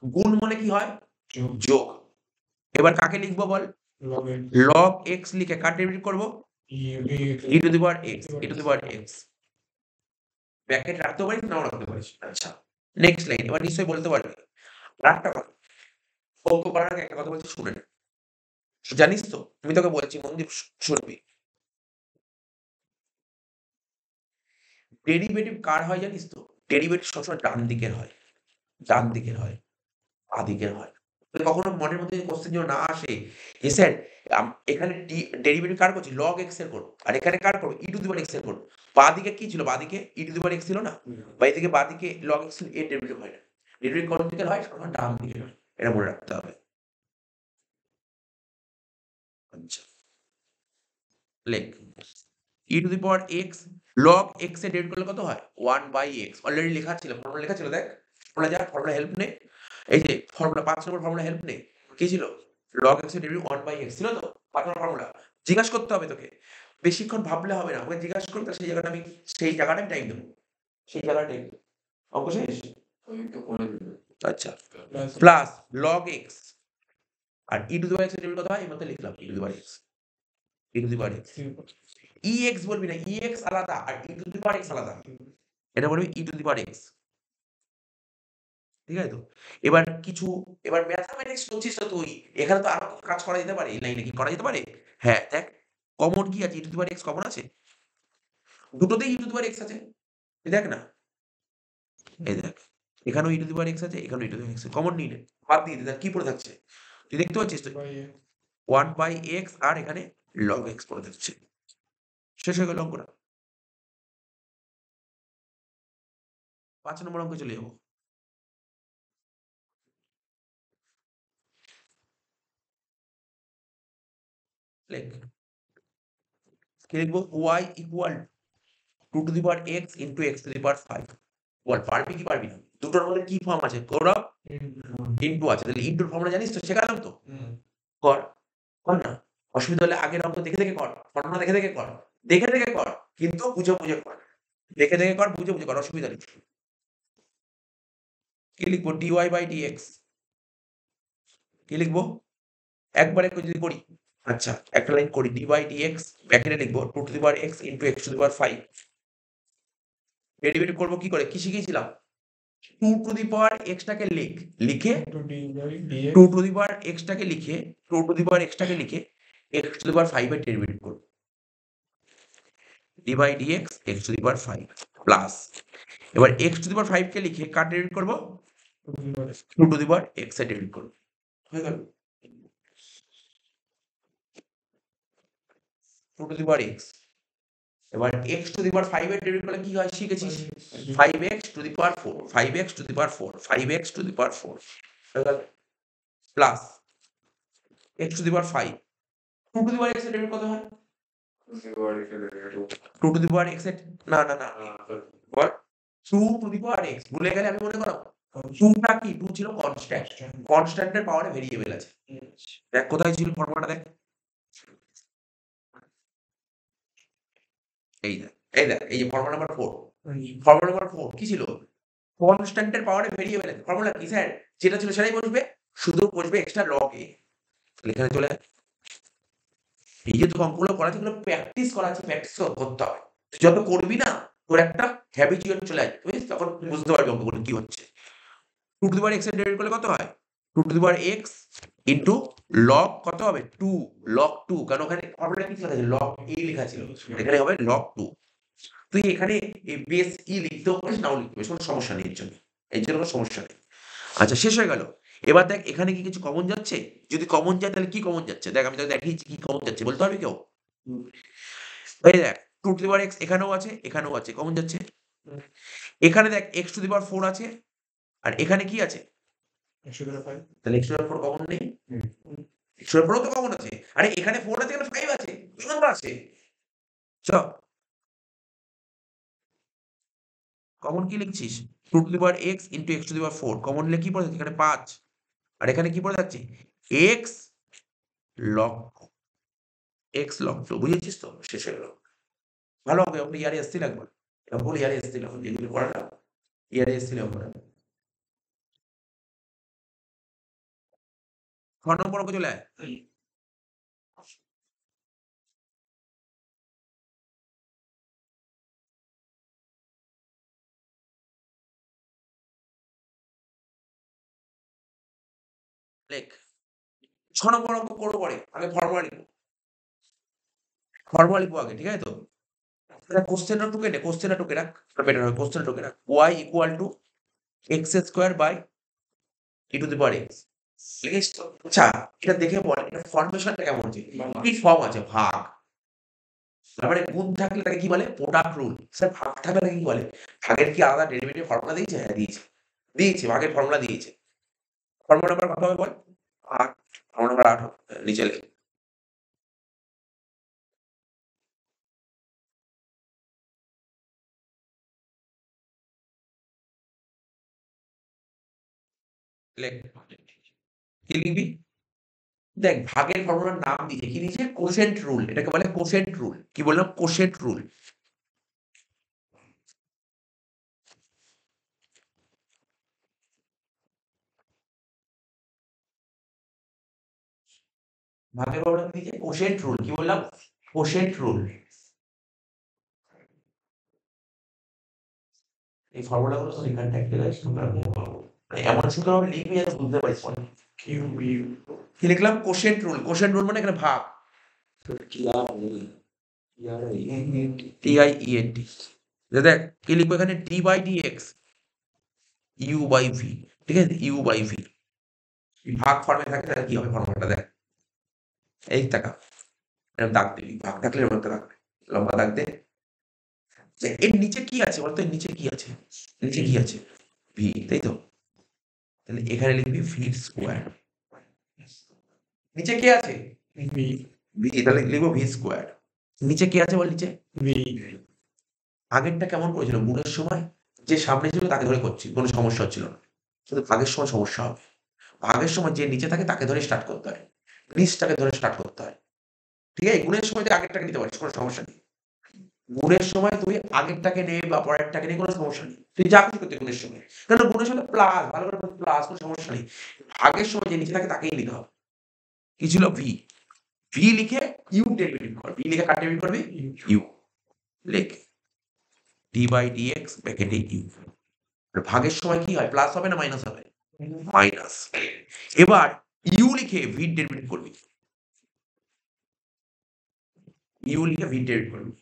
গুণ মানে কি হয়? যোগ। এবার কাকে লিখবো বল? লগ এক্স লিখে কার ডেরিভেটিভ করবো? E to the power x. E to the power x bracket রাখতে পারিস, নাও রাখতে পারিস। আচ্ছা নেক্সট লাইন। এবার নিশ্চয়ই বলতে পারবি আরেকটা কথা। অঙ্ক করার আগে একটা কথা বলছি, শুনে নে। জানিস তো? আমি তোকে বলছি মন দিয়ে শুনবি। ডেরিভেটিভ কার হয় জানিস তো? ডেরিভেটিভ সবসময় ডান দিকের হয়। ডান দিকের হয়, বাঁ দিকের হয়। তোর কখনো মনের মধ্যে কোয়েশ্চেন যেন না আসে যে স্যার এখানে ডেরিভেটিভ কার করছি? log x এর করব। আর এখানে কার করব? e to the power x এর করব। বাঁদিকে কি ছিল? বাঁদিকে e to the power x ছিল না? বা এদিকে বাঁদিকে log x ছিল, এর ডেরিভেটিভ হয় না। ডেরিভেটিভ কোন দিকের হয়? সবসময় ডান দিকের হয়। এটা মনে রাখতে হবে। আচ্ছা, লেখ e to the power x log x এর ডেরিভেটিভ করলে কত হয়? 1/x অলরেডি লেখা ছিল, ফর্মুলা লেখা ছিল দেখ। ফর্মুলা যা, ফর্মুলা হেল্প নে। এই যে ফর্মুলা 5 নম্বর ফর্মুলা হেল্প নে। কি ছিল? log x এর ডেরিভেটিভ 1/x ছিল তো? 5 নম্বর ফর্মুলা। জিজ্ঞাসা করতে হবে তোকে। বেশিক্ষণ ভাবলে হবে না। আমাকে জিজ্ঞাসা করবে সেই জায়গাটা আমি টাইম দেব। সেই জায়গাটা টাইম দেব। অঙ্ক শেষ? আচ্ছা। প্লাস log x আর e to the power x এর ডেরিভেটিভ কত হয়? এই মধ্যে লিখলাম e to the power x। e to the power x। ex বলবি না, ex আলাদা আর e to the power x আলাদা। এটা বলবি e to the power x। ঠিক আছে তো? এবার ম্যাথমেটিক্স করছিস তো তুই। এখানে তো আরো কাজ করা যেতে পারে। এই লাইনে কি করা যেতে পারে? হ্যাঁ, দেখ কমন কি আছে? e to the power x common আছে? দুটোতেই e to the power x আছে। তুই দেখ না। এই দেখ। এখানেও e to the power x আছে, এখানেও e to the power x আছে। কমন নিই নে। বাদ দিয়ে দে। দেখ কি পড়ে থাকছে? তুই দেখতে পাচ্ছিস তো? 1/x আর এখানে log x পড়ে থাকছে। শেষ হয়ে গেল অঙ্কটা। 5 নম্বর অঙ্কে চলে যাবো। লেখ। কি লিখবো? y equal 2 to the power x into x to the power 5। বল পারবি কি পারবি না? দুটোর মধ্যে কি ফর্ম আছে? গৌরব ইনটু আছে। তাহলে ইনটুর ফর্মুলা জানিস তো? শেখালাম তো। কর। কর না। অসুবিধা হলে আগের অঙ্ক দেখে, দেখে কর। ফর্মুলা দেখে, দেখে কর। দেখে, দেখে কর। কিন্তু বুঝে, বুঝে কর। দেখে, দেখে কর, বুঝে, বুঝে কর। অসুবিধা নেই। কি লিখবো? dy by dx। কি লিখবো? একবারে যদি করি। আচ্ছা, একটা লাইন করি। dy dx ব্র্যাকেটে লিখবো 2 to the power x into x to the power 5। Derivative করব কি করে? কি শিখিয়েছিলাম? 2 টু দি পাওয়ার x টাকে লিখে 2 টু দি পাওয়ার x টাকে লিখে 2 টু দি পাওয়ার x টাকে লিখে x টু দি পাওয়ার 5 এর ডেরিভেটিভ করব। d by dx x to the power 5 plus এবার x টু দি পাওয়ার 5 কে লিখে কার ডেরিভেটিভ করব? 2 টু দি পাওয়ার x এর ডেরিভেটিভ করব। হয়ে গেল? 2 টু দি পাওয়ার x। এবার x টু দি পাওয়ার 5 এর ডেরিভেটিভ করলে কি হয় শিখেছিস? 5x to the power 4 5x to the power 4 5x to the power 4 হয়ে গেল? Plus x to the power 5 2 to the power x এর ডেরিভেটিভ কত হয়? 2 টু দি পাওয়ার x এর না, না, না। বল 2 টু দি পাওয়ার x ভুলে গেলে আমি মনে করাবো। 2 টা কি? 2 ছিল কনস্ট্যান্ট। কনস্ট্যান্টের পাওয়ারে ভেরিয়েবল আছে। দেখ কোথায় ছিল ফর্মুলাটা দেখ। এই দেখ, এই দেখ, এই যে ফর্মুলা নাম্বার 4। ফর্মুলা নাম্বার 4 কি ছিল? কনস্ট্যান্টের পাওয়ারে ভেরিয়েবল আছে। ফর্মুলা কি স্যার? যেটা ছিল সেটাই বসবে। শুধু বসবে এক্সট্রা log a। তাহলে এখানে চলে আয়। এই যে তোকে অঙ্কগুলো করাচ্ছি এগুলো প্র্যাকটিস করাচ্ছি, প্র্যাকটিস করতে হবে। তুই যত করবি না তোর একটা হ্যাবিচুয়াল চলে আসবে। বুঝিস? তখন বুঝতে পারবি অঙ্কগুলো কি হচ্ছে। 2 টু দি পাওয়ার x এর ডেরিভেটিভ করলে কত হয়? 2 to the power x into log কত হবে? 2 log 2 কারণ ওখানে ফর্মুলা কি লেখা আছে? log a লেখা ছিল। এখানে হবে log 2। তুই এখানে এই বেস ই লিখতেও পারিস, নাও লিখতে পারিস। কোনো সমস্যা নেই এর জন্য। এর জন্য কোনো সমস্যা নেই। আচ্ছা শেষ হয়ে গেল। এবার দেখ এখানে কি কিছু কমন যাচ্ছে? যদি কমন যায় তাহলে কি কমন যাচ্ছে? দেখ আমি তোকে দেখিয়েছি কি কমন যাচ্ছে। বলতে পারবি কেউ? এই দেখ 2 টু দি পাওয়ার x এখানেও আছে, এখানেও আছে। কমন যাচ্ছে। এখানে দেখ x টু দি পাওয়ার 4 আছে। আর এখানে কি আছে? তাহলে x to the power 4 common নেই? x টু দি পাওয়ার 4 ও তো কমন আছে। আরে এখানে 4 আছে, এখানে 5 আছে। 2 নম্বর আছে। চ কমন কি লিখছিস? 2 to the power x into x to the power 4 common নিলে কি পড়ে যাচ্ছে? এখানে 5 আর এখানে কি পড়ে যাচ্ছে? x log x log 2 বুঝেছিস তো? শেষ হয়ে গেল। ভালো হবে আপনি ইয়ারে এসেছিল একবার। এরকম ইয়ারে এসেছিল যেগুলো পড়ে না ইয়ারে এসেছিল একবার। 6 নম্বর অঙ্কে চলে আয়। লেখ 6 নম্বর অঙ্ক করবো পরে। আগে ফর্মুলা লিখবো। ফর্মুলা লিখবো আগে, ঠিক আছে তো? তাহলে কোশ্চেনটা টুকে নে, কোশ্চেনটা টুকে রাখ। বেটার হবে, কোশ্চেনটা টুকে রাখ। y equal to x square by e to the power x। লিখিস তো? আচ্ছা, এটা দেখে বল, এটা ফর্মেশনটা কেমন আছে? কি ফর্ম আছে? ভাগ। তার মানে গুণ থাকলে তাকে কি বলে? Product rule. স্যার ভাগ থাকলে তাকে কি বলে? ভাগের কি আলাদা ডেরিভেটিভ ফর্মুলা দিয়েছে? হ্যাঁ দিয়েছে। দিয়েছে, ভাগের ফর্মুলা দিয়েছে। ফর্মুলা নাম্বার কত হবে বল? 8। ফর্মুলা নাম্বার 8 হবে। নিচে লেখ। লেখ। কি লিখবি? দেখ, ভাগের ফর্মুলার নাম দিয়েছে। কি দিয়েছে? Quotient rule. এটাকে বলে কোশেন্ট রুল। কি বললাম? Quotient rule. ভাগের ফর্মুলা দিয়েছে কোশেন্ট রুল। কি বললাম? Quotient rule. এই ফর্মুলা গুলো এখানটা একটা এমন সুন্দর ভাবে লিখবি যাতে বুঝতে পারিস পরে। কি লিখলাম? Quotient rule. কোশেন্ট রুল মানে এখানে ভাগ। TIENT। দেখ কি লিখবো এখানে? D by d x u by v. ঠিক আছে? U by v. ভাগ ফর্মে থাকে তাহলে কি হবে ফর্মুলাটা? দেখ, এই টাকা এরকম দাগ দিবি। ভাগ থাকলে এরকম একটা দাগ দে। লম্বা দাগ দে। যে এর নিচে কি আছে বলতো? এর নিচে কি আছে? নিচে কি আছে? ভি, তাই তো? তাহলে এখানে লিখবি ভি স্কোয়ার। নিচে কে আছে? ভি। তাহলে লিখবো ভি স্কোয়ার। নিচে কে আছে বল? নিচে ভি। আগেরটা কেমন করেছিল? গুণের সময় যে সামনে ছিল তাকে ধরে করছি, কোনো সমস্যা হচ্ছিল না। কিন্তু ভাগের সময় সমস্যা হবে। ভাগের সময় যে নিচে থাকে তাকে ধরে স্টার্ট করতে হয়, নিচটাকে ধরে স্টার্ট করতে হয়। ঠিক আছে? গুণের সময় তুই আগেরটাকে নিতে পারিস, কোনো সমস্যা নেই। গুণের সময় তুই আগেরটাকে নে বা পরেরটাকে নে, কোনো সমস্যা নেই। তুই যা খুশি করতে গুণের সময়। কারণ গুণের সময় প্লাস, ভালো করে প্লাস, কোনো সমস্যা নেই। ভাগের সময় যে নিচে থাকে তাকেই নিতে হবে। কি ছিল? ভি। ভি লিখে ইউ ডেরিভেটিভ কর। ভি লিখে কার ডেরিভেটিভ করবি? ইউ। লেখ ডি বাই ডি এক্স ব্র্যাকেটে ইউ। ভাগের সময় কি হয়? প্লাস হবে না মাইনাস হবে? মাইনাস। এবার ইউ লিখে ভি ডেরিভেটিভ করবি। ইউ লিখে ভি ডেরিভেটিভ করবি।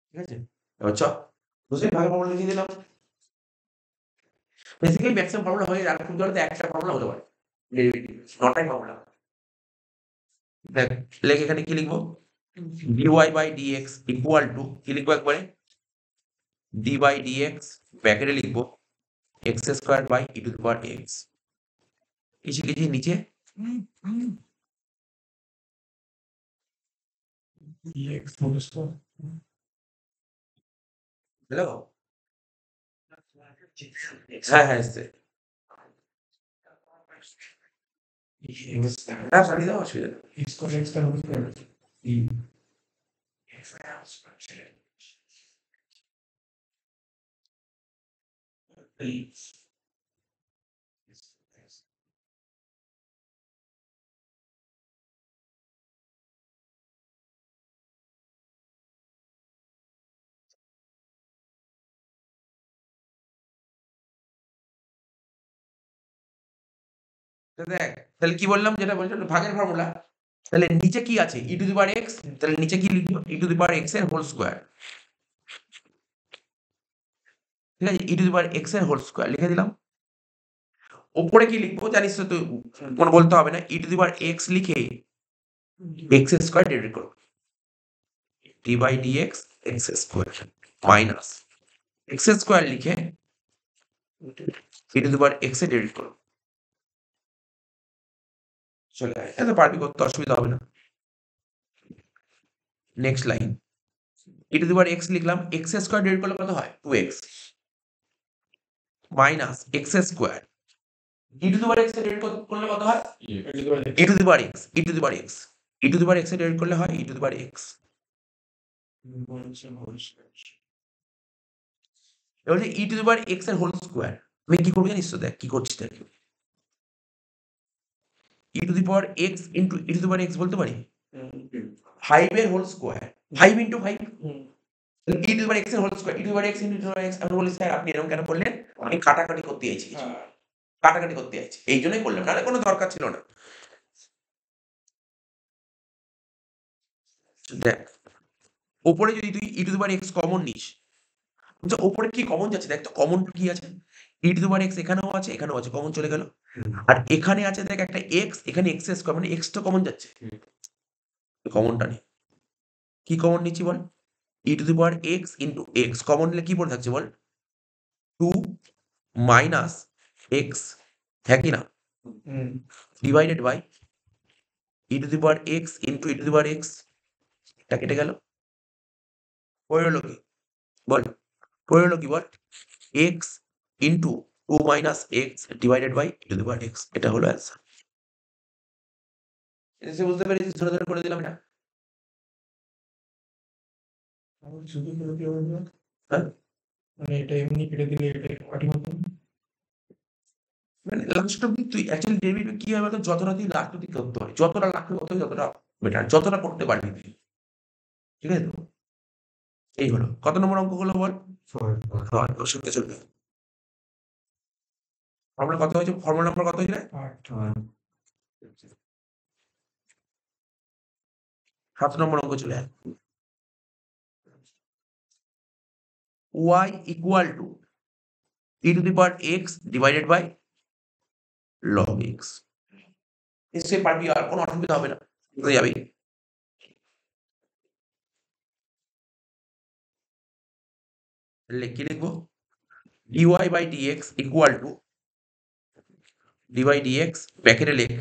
ঠিক আছে? এবার চ বুঝলি? ভাগের ফর্মুলা লিখে দিলাম। বেসিক্যালি ম্যাক্সিমাম ফর্মুলা হয়ে আর খুব জোরে একটা ফর্মুলা হতে পারে। ডেরিভেটিভ ৯টাই ফর্মুলা। দেখ, লেখ এখানে কি লিখবো? dy by dx equal to কি লিখবো একবারে? d বাই dx ব্র্যাকেটে লিখবো x square by e to the power x। কিছু লিখি নিচে dx whole square. হ্যালো। হ্যাঁ হ্যাঁ এসছে। না পাঠিয়ে দাও, অসুবিধা নেই। x square x square whole square. E. দেখ তাহলে কি বললাম? যেটা বলছিলাম ভাগের ফর্মুলা। তাহলে নিচে কি আছে? e to the power x। তাহলে নিচে কি লিখবো? e to the power x এর হোল স্কয়ার। ঠিক আছে? e to the power x এর হোল স্কয়ার লিখে দিলাম। উপরে কি লিখবো জানিস তো তুই, কোনো বলতে হবে না। e to the power x লিখে x স্কয়ার ডেরিভেটিভ করব। d by dx x square minus x square লিখে e to the power x এর ডেরিভেটিভ করব। চলে আয়, এটা পারবি করতে, অসুবিধা হবে না। Next line e to the power x লিখলাম। x স্কয়ার ডেরিভেটিভ করলে কত হয়? 2x minus x square e to the power x এর ডেরিভেটিভ করলে কত হয়? e to the power x। e to the power x e to the power x এর derivative করলে হয় e to the power x। এবার যে e to the power x এর হোল স্কয়ার আমি কি করব জানিস তো? দেখ কি করছি দেখ। e to the power x into e to the power x বলতে পারি 5 এর whole square. 5 into 5 e to the power x এর whole square. e to the power x into e to the power x। আমি বলি sir আপনি এরকম কেন করলেন? আমি কাটাকাটি করতে চাইছি কিছু। কাটাকাটি করতে চাইছি, এই জন্যই করলাম, নাহলে কোনো দরকার ছিল না। দেখ, ওপরে যদি তুই e to the power x common নিস, আচ্ছা ওপরে কি কমন যাচ্ছে, দেখ তো কমন কি আছে। ই টু দি পাওয়ার এক্স এখানেও আছে, এখানেও আছে, কমন চলে গেল। আর এখানে আছে দেখ একটা এক্স, এখানে এক্স স্কোয়ার, মানে এক্স তো কমন যাচ্ছে, কমনটা নেই। কি কমন নিচ্ছি বল, e to the power x into x common নিলে কি পড়ে থাকছে বল, 2 মাইনাস এক্স, হ্যাঁ কি না, divided by e to the power x into e to the power x, এটা কেটে গেল, পড়ে রইল কি বল, পড়ে রইল কি বল, x into 2 minus x divided by e to the power x, এটা হলো অ্যান্সার। এসে বুঝতে পেরেছিস, ধরে ধরে করে দিলাম এটা। আমার শুধু করে দেওয়া হবে। হ্যাঁ, মানে এটা এমনি কেটে দিলে এটা কাটি মতো। মানে লাস্ট অব্দি তুই অ্যাকচুয়ালি ডেরিভেটিভ কি হয় বলতো, যতটা তুই লাস্ট অব্দি করতে হয়, যতটা লাস্ট করতে হয় ততটা বেটার, যতটা করতে পারবি তুই, ঠিক আছে তো। এই হলো কত নম্বর অঙ্ক হলো বল, 6 শুনতে চলবে। ফর্মুলা কত হয়েছে, ফর্মুলা নাম্বার কত হয়েছে, 7 নম্বর অঙ্ক চলে আয়। y equal to e to the power x divided by log x, নিশ্চয়ই পারবি, আর কোনো অসুবিধা হবে না, বুঝতে যাবি। কি লিখবো, dy by dx equal to dy by dx ব্র্যাকেটে লিখ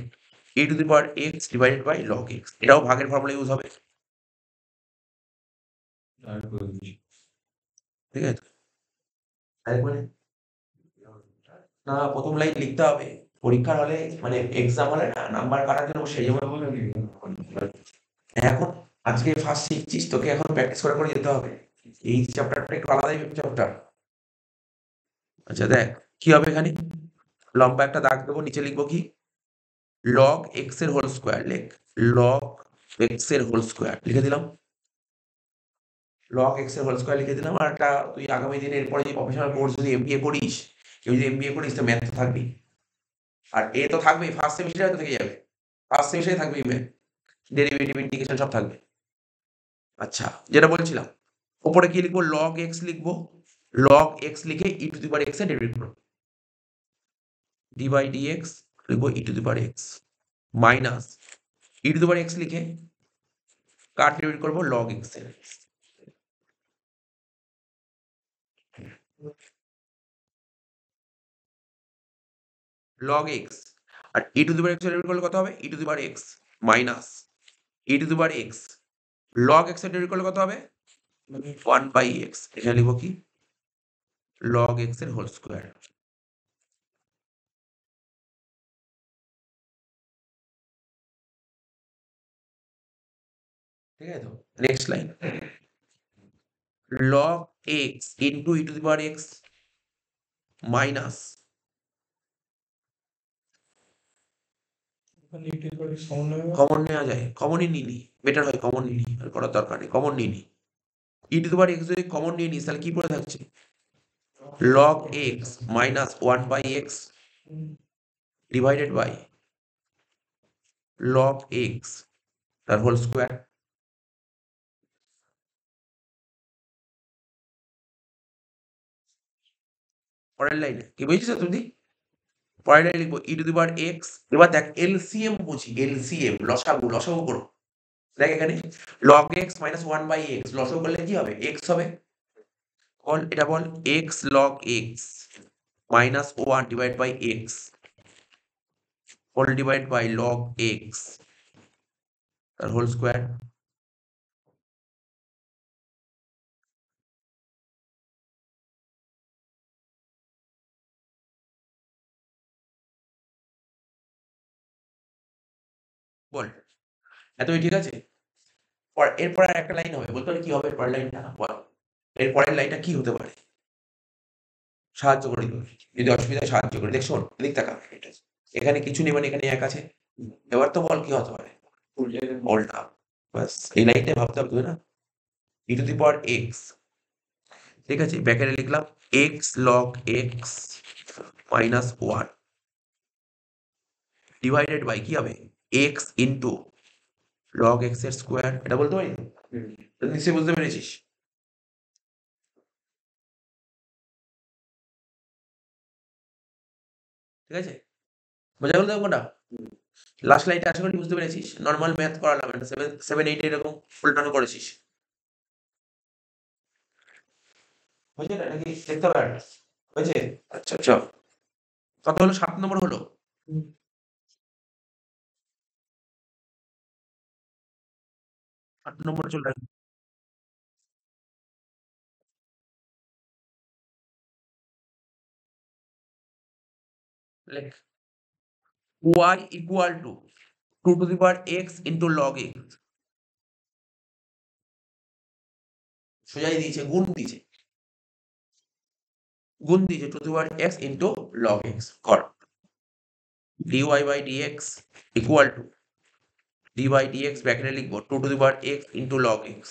e to the power x divided by log x, এটাও ভাগের ফর্মুলা ইউজ হবে, ঠিক আছে। আরেকবারে না, প্রথম লাইন লিখতে হবে, পরীক্ষার হলে মানে এক্সাম হলে না নাম্বার কাটার জন্য সেই জন্য এখন আজকে ফার্স্ট শিখছিস, তোকে এখন প্র্যাকটিস করে করে যেতে হবে, এই চ্যাপ্টারটা একটু আলাদাই চ্যাপ্টার। আচ্ছা দেখ কি হবে, এখানে লম্বা একটা দাগ দেবো, নিচে লিখবো কি, লগ এক্স এর হোল স্কোয়ার, লেখ লগ এক্স এর হোল স্কোয়ার লিখে দিলাম, লগ এক্স এর হোল স্কোয়ার লিখে দিলাম। আর একটা তুই আগামী দিনে এরপরে যে প্রফেশনাল কোর্স যদি এমবিএ করিস, কেউ যদি এমবিএ করিস তো ম্যাথ তো থাকবেই, আর এ তো থাকবেই, ফার্স্ট সেমিস্টারে তো থেকে যাবে, ফার্স্ট সেমিস্টারে থাকবেই ম্যাথ, ডেরিভেটিভ ইন্টিগ্রেশন সব থাকবে। আচ্ছা যেটা বলছিলাম, ওপরে কি লিখবো, লগ এক্স লিখবো, লগ এক্স লিখে e to the power x এ ডেরিভেটিভ করবো, ডি বাই ডি এক্স লিখবো e to the power x minus e to the power x লিখে কার ডেরিভেটিভ করবো, লগ এক্স এর, লগ এক্স, আর e to the power x derivative করলে কত হবে, e to the power x minus e to the power x log x এর derivative করলে কত হবে, 1 বাই এক্স, এখানে লিখবো কি, লগ এক্স এর হোল স্কোয়ার, ঠিক আছে তো। Next line, log x into e to the power x minus, ওখানে এটা করে সমন্বয় কমন নেওয়া যায়, কমনই নিয়ে নি, বেটার হয় কমন নিয়ে নি, আর করার দরকার নেই, কমন নিয়ে নি। E to the power x যদি কমন নিয়ে নিস তাহলে কি পড়ে থাকছে, log x minus 1 by x divided by log x তার হোল স্কোয়ার। পরের লাইনে কি বুঝেছিস তুমি, পরের লাইনে লিখবো e to the power x, এবার দেখ এলসিএম বুঝি, এলসিএম লসাগু, লসাগু করো, দেখ এখানে log x minus 1 by x লসাগু করলে কি হবে, এক্স হবে, বল এটা বল, x log x minus 1 divide by x whole divide by log x তার হোল স্কোয়ার। বল এতই ঠিক আছে, এরপর আর একটা লাইন হবে, বলতে পারি কি হবে পরের লাইনটা বল, এর পরের লাইনটা কি হতে পারে, সাহায্য করে দিবে, যদি অসুবিধায় সাহায্য করে, দেখ শোন এদিক তাকা, এখানে কিছু নেই মানে এখানে এক আছে, এবার তো বল কি হতে পারে, উল্টা, বাস এই লাইনটাই ভাবতে হবে না, ই টু দি পাওয়ার এক্স, ঠিক আছে ব্র্যাকেটে লিখলাম x log x minus 1 divided by কি হবে এক্স ইন্টু লগ এক্স এর স্কোয়ার, এটা বলতে পারি তো? নিশ্চয়ই বুঝতে পেরেছিস। ঠিক আছে, বোঝা গেল তো কোনটা? লাস্ট লাইনটা আশা করি বুঝতে পেরেছিস। নর্মাল ম্যাথ করালাম, এটা 7 8 এরকম উল্টানো করেছিস। হয়েছে না নাকি দেখতে হবে আর? হয়েছে? আচ্ছা আচ্ছা, কত হলো? 7 নম্বর হলো। 8 নম্বর চলে আসবে। লেখ y equal to 2 to the power x into log x। সোজাই দিয়েছে, গুণ দিয়েছে, গুণ দিয়েছে 2 to the power x into log x কর। dy by dx equal to dy dx ব্র্যাকেটে লিখবো 2 to the power x into log x।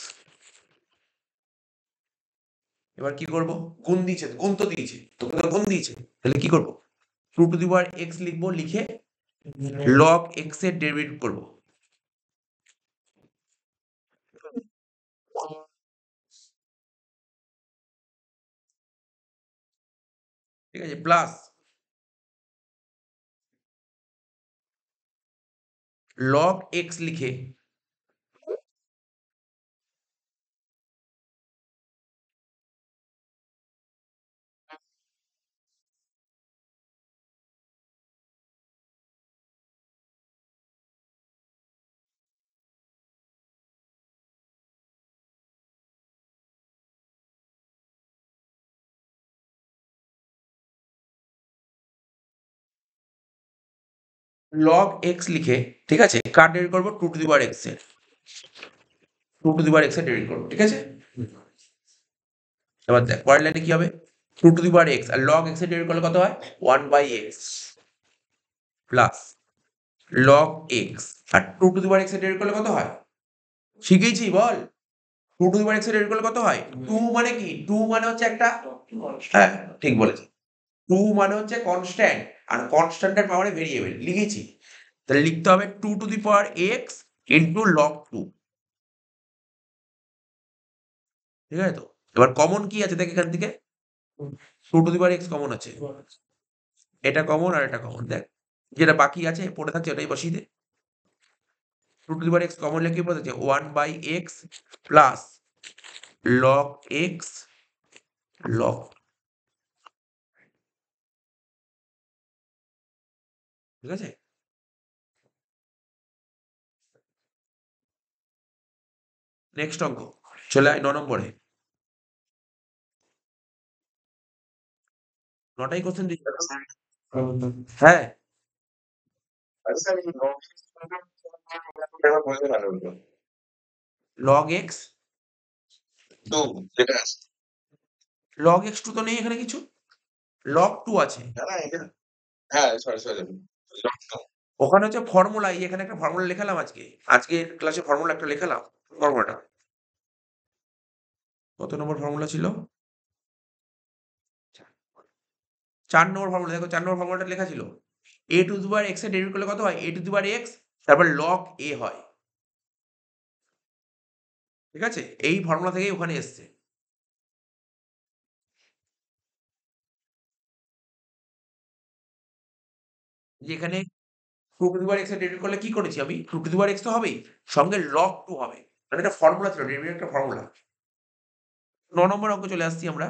এবার কি করব? গুণ দিয়েছে, গুণ তো দিয়েছে, তোকে তো গুণ দিয়েছে, তাহলে কি করব? 2 টু দি পাওয়ার x লিখবো, লিখে লগ x এর ডেরিভেটিভ করব। ঠিক আছে, প্লাস লগ x লিখে লগ x লিখে, ঠিক আছে, কার ডেরিভেটিভ করব? 2 টু দি পাওয়ার x এর, 2 টু দি পাওয়ার x এর ডেরিভেটিভ করব। ঠিক আছে, এবার দেখ পরের লাইনে কি হবে? 2 টু দি পাওয়ার x আর লগ x এর ডেরিভেটিভ করলে কত হয়? 1 by x plus log x আর 2 টু দি পাওয়ার x এর ডেরিভেটিভ করলে কত হয়? শিখেছি বল। 2 টু দি পাওয়ার x এর ডেরিভেটিভ করলে কত হয়? 2 মানে কি? 2 মানে হচ্ছে একটা, হ্যাঁ ঠিক বলেছি, 2 মানে হচ্ছে কনস্ট্যান্ট, আর কনস্ট্যান্টের পাওয়ারে ভেরিয়েবল লিখেছি। তাহলে লিখতে হবে 2 to the power x into log 2। ঠিক আছে তো? এবার কমন কি আছে দেখ এখান থেকে, 2 to the power x common আছে, এটা কমন আর এটা কমন। দেখ যেটা বাকি আছে পড়ে থাকছে ওটাই বসিয়ে দে। 2 to the power x common লিখে কি পড়ে থাকছে? 1 by x plus log x log. ঠিক আছে, নেক্সট অঙ্ক চলে আয় 9 নম্বরে। 9টাই কোশ্চেন দিচ্ছি। হ্যাঁ, লগ x, লগ x2 তো নেই এখানে কিছু, লগ 2 আছে। ওখানে হচ্ছে ফর্মুলা, এখানে একটা ফর্মুলা লেখালাম আজকে, আজকের ক্লাসে ফর্মুলা একটা লেখালাম। ফর্মুলাটা কত নম্বর ফর্মুলা ছিল? 4 নম্বর ফর্মুলা। দেখো 4 নম্বর ফর্মুলাটা লেখা ছিল a to the power x এর ডেরিভেটিভ করলে কত হয়? a to the power x তারপর লগ a হয়। ঠিক আছে, এই ফর্মুলা থেকেই ওখানে এসছে। যেখানে 2 টু দি পাওয়ার x এর ডেরিভেটিভ করলে কি করেছি আমি? 2 টু দি পাওয়ার x তো হবেই, সঙ্গে লগ 2 হবে। মানে একটা ফর্মুলা ছিল, ডেরিভেটিভ একটা ফর্মুলা। 9 নম্বর অঙ্ক চলে আসছি আমরা।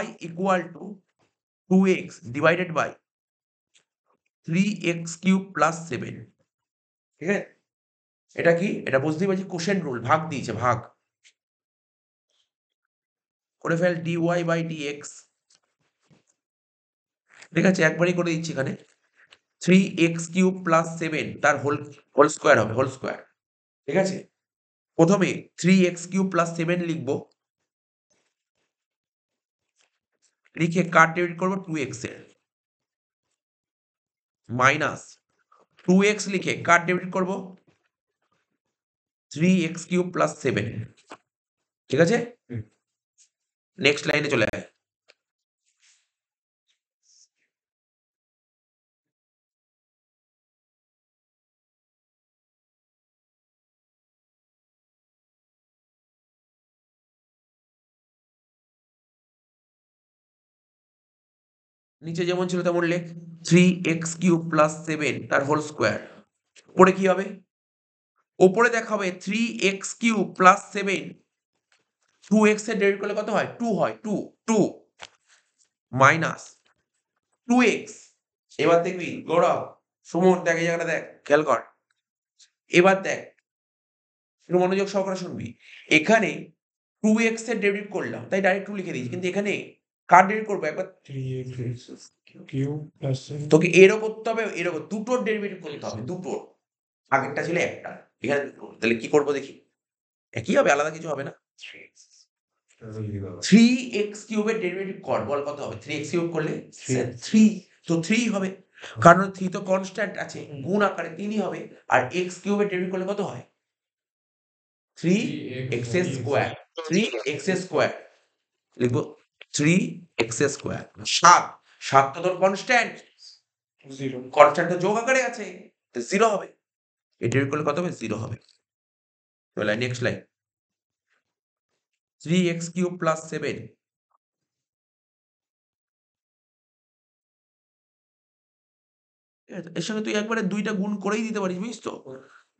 y equal to 2x divided by 3x cube plus 7। ঠিক আছে, এটা কি? এটা বুঝতেই পারছি কোশেন্ট রুল, ভাগ দিয়েছে, ভাগ করে ফেল dy বাই dx। ঠিক আছে, একবারই করে দিচ্ছি এখানে 3x কিউব প্লাস 7 তার হোল স্কোয়ার হবে, হোল স্কোয়ার। ঠিক আছে, প্রথমে 3x কিউব প্লাস 7 লিখবো, লিখে কার ডেবিট করবো? 2x এর, মাইনাস 2x লিখে কার ডেবিট করবো? 3x cube plus 7। ঠিক আছে, নেক্সট লাইনে চলে আয়। নিচে যেমন ছিল তেমন লেখ 3x³ প্লাস 7 তার হোল স্কোয়ার। উপরে কি হবে? ওপরে দেখা হবে 3x³ প্লাস 7 2x এর ডেরিভেটিভ করলে কত হয়? 2 হয়, 2 মাইনাস 2x। এবার দেখবি গৌরব, সুমন, দেখ এই জায়গাটা দেখ, খেয়াল কর। এবার দেখ, একটু মনোযোগ সহকারে শুনবি। এখানে 2x এর ডেরিভেটিভ করলাম, তাই ডাইরেক্ট 2 লিখে দিয়েছি। কিন্তু এখানে কার ডেরিভেটিভ করবো? একবার 3x কিউব প্লাস তোকে এরও করতে হবে, এরও দুটোর ডেরিভেটিভ করতে হবে, দুটোর। আগেরটা ছিল একটা, এখানে দুটো। তাহলে কি করবো দেখি? একই হবে, আলাদা কিছু হবে না। 3x³ এর ডেরিভেটিভ কর, বল কত হবে? 3x³ করলে 3, তো 3 হবে, কারণ 3 তো কনস্ট্যান্ট আছে, গুণ আকারে 3ই হবে। আর x³ এর ডেরিভেটিভ করলে কত হয়? 3x স্কয়ার, 3x স্কয়ার লিখবো, 3x স্কয়ার। 7 তো তোর কনস্ট্যান্ট, 0 কনস্ট্যান্ট তো যোগ আকারে আছে, তো 0 হবে। এই ডেরিভেটিভ করলে কত হবে? 0 হবে। তাহলে নেক্সট লাইন 3x³ প্লাস 7 এর সঙ্গে তুই একবারে 2টা গুণ করেই দিতে পারিস, বুঝিস তো?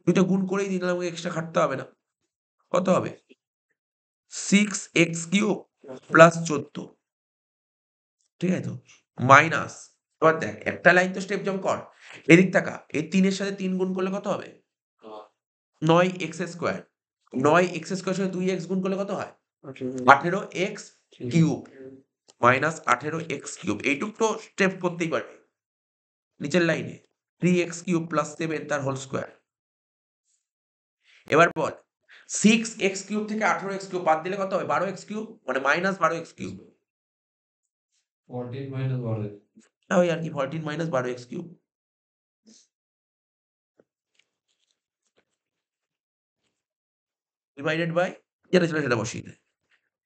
2টা গুণ করেই দিতে, আমাকে এক্সট্রা খাটতে হবে না। কত হবে? 6x³ প্লাস 14, ঠিক আছে তো? মাইনাস, এবার দেখ একটা লাইন তো স্টেপ জাম্প কর, এদিক তাকা, এই 3 এর সাথে 3 গুণ করলে কত হবে? 9x square. 9x স্কয়ার সাথে 2x গুণ করলে কত হয়? 18x cube minus 18x cube. এইটুক তো স্টেপ করতেই পারবে। নিচের লাইনে 3x³ প্লাস 7 তার হোল স্কয়ার। এবার বল 6x³ থেকে 18x³ বাদ দিলে কত হবে? 12x³ মানে মাইনাস 12x³। 14 minus 12 ওই আর কি, 14 মাইনাস 12x³ ডিভাইডেড বাই যেটা ছিল সেটা বসিয়ে দে,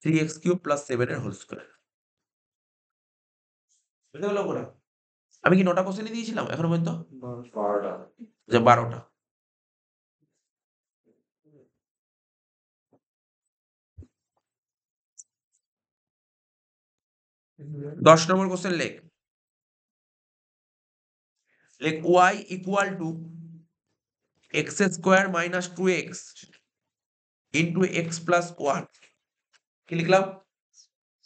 3x³ প্লাস 7 এর হোল স্কয়ার। বুঝতে পারলো ওরা? আমি কি 9টা কোশ্চেনই দিয়েছিলাম এখনো পর্যন্ত? 12টা যে 12টা। দশ নম্বর কোশ্চেন লেখ, y equal to x square minus 2x into x plus 1। কি লিখলাম?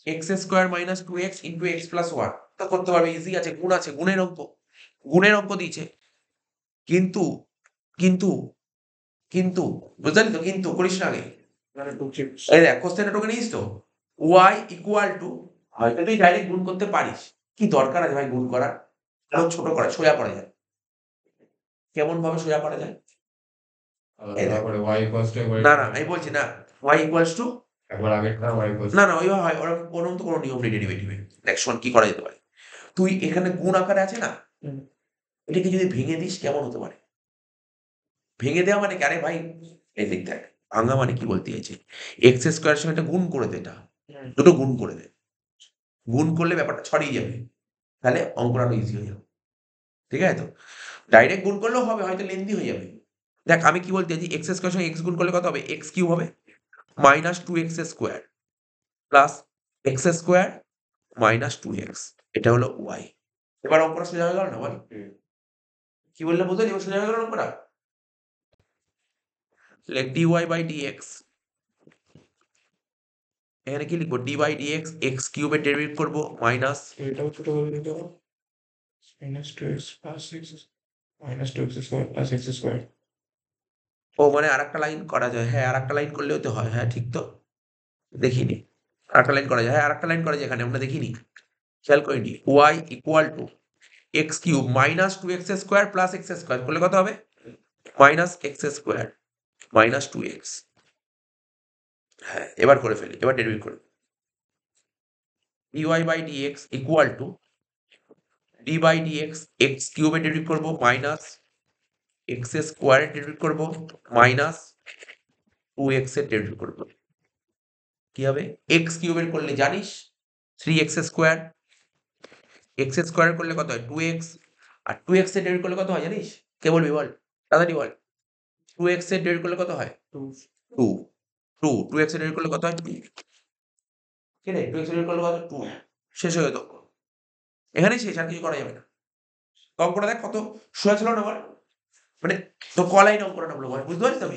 x square minus 2x into x plus 1। তা করতে পারবে, ইজি আছে, গুণ আছে, গুণের অঙ্ক, গুণের অঙ্ক দিয়েছে। কিন্তু কিন্তু কিন্তু বুঝলি তো? কিন্তু করিস না আগে। মানে 2 chips এই দেখ কোশ্চেনটা টোকে নিস তো, y ইকুয়াল টু, হয়তো তুই ডাইরেক্ট গুণ করতে পারিস, কি দরকার আছে ভাই গুণ করার? আরো ছোট করা, সোজা করা যায়। কেমন ভাবে সোজা করা যায়? এই দেখ, তারপরে y equals to না না আমি বলছি না, y ইকুয়ালস টু, একবার আগেরটা y equals না না ওইভাবে হয়, ওরকম তো কোনো নিয়ম নেই ডেরিভেটিভে। দেখ শোন কি করা যেতে পারে, তুই এখানে গুণ আকারে আছে না, এটাকে যদি ভেঙে দিস কেমন হতে পারে? ভেঙে দেওয়া মানে কি? আরে ভাই এই দিক দেখ, ভাঙা মানে কি বলতে চাইছে, এক্স স্কোয়ারের সঙ্গে একটা গুণ করে দে, এটা দুটো গুণ করে দে, গুণ করলে ব্যাপারটা ছড়িয়ে যাবে, তাহলে অঙ্কটা আরো ইজি হয়ে যাবে। ঠিক আছে তো? ডাইরেক্ট গুণ করলেও হবে, হয়তো লেন্দি হয়ে যাবে। দেখ আমি কি বলতে চাইছি, এক্স স্কোয়ারের সঙ্গে এক্স গুণ করলে কত হবে? এক্স কিউব হবে minus 2x square plus x square minus 2x, এটা হলো y। এবার অঙ্কটা সোজা হয়ে গেল না বল? কি বললে বুঝলি? এবার সোজা হয়ে গেল অঙ্কটা। লেখ dy বাই dx, এখানে কি লিখবো? dy dx, x কিউবের ডেরিভেটিভ করবো মাইনাস, এটাও ছোট করে দিতে হবে minus 2x plus x minus 2x square plus x square ও মানে আরেকটা লাইন করা যায়, হ্যাঁ আরেকটা লাইন করলেও তো হয়, হ্যাঁ ঠিক তো, দেখিনি। আরেকটা লাইন করা যায়, হ্যাঁ আরেকটা লাইন করা যায়, এখানে আমরা দেখিনি, খেয়াল করিনি। y equal to x cube minus 2x square plus x square করলে কত হবে? Minus x square minus 2x। হ্যাঁ এবার করে ফেলি, এবার ডেরিভেটিভ করি। dy by dx equal to d by dx, x কিউবের ডেরিভেটিভ করবো মাইনাস এক্স স্কোয়ারের ডেরিভেটিভ করবো মাইনাস 2x এর ডেরিভেটিভ করবো। কি হবে? এক্স কিউবের করলে জানিস 3x স্কোয়ার, এক্স স্কোয়ার করলে কত হয়? 2x, আর 2x এর ডেরিভেটিভ করলে কত হয় জানিস? কে বলবি বল, তাড়াতাড়ি বল। 2x এর ডেরিভেটিভ করলে কত হয়? 2 2x এর ডেরিভেটিভ করলে কত হয়? 2। কি রে 2x এর ডেরিভেটিভ করলে কত? 2। শেষ হয়ে যেত। এখানেই শেষ, আর কিছু করা যাবে না। অঙ্কটা দেখ কত সোজা ছিল না বল? মানে তো ক লাইন অঙ্কটা নামলো বল, বুঝতে পারছিস আমি?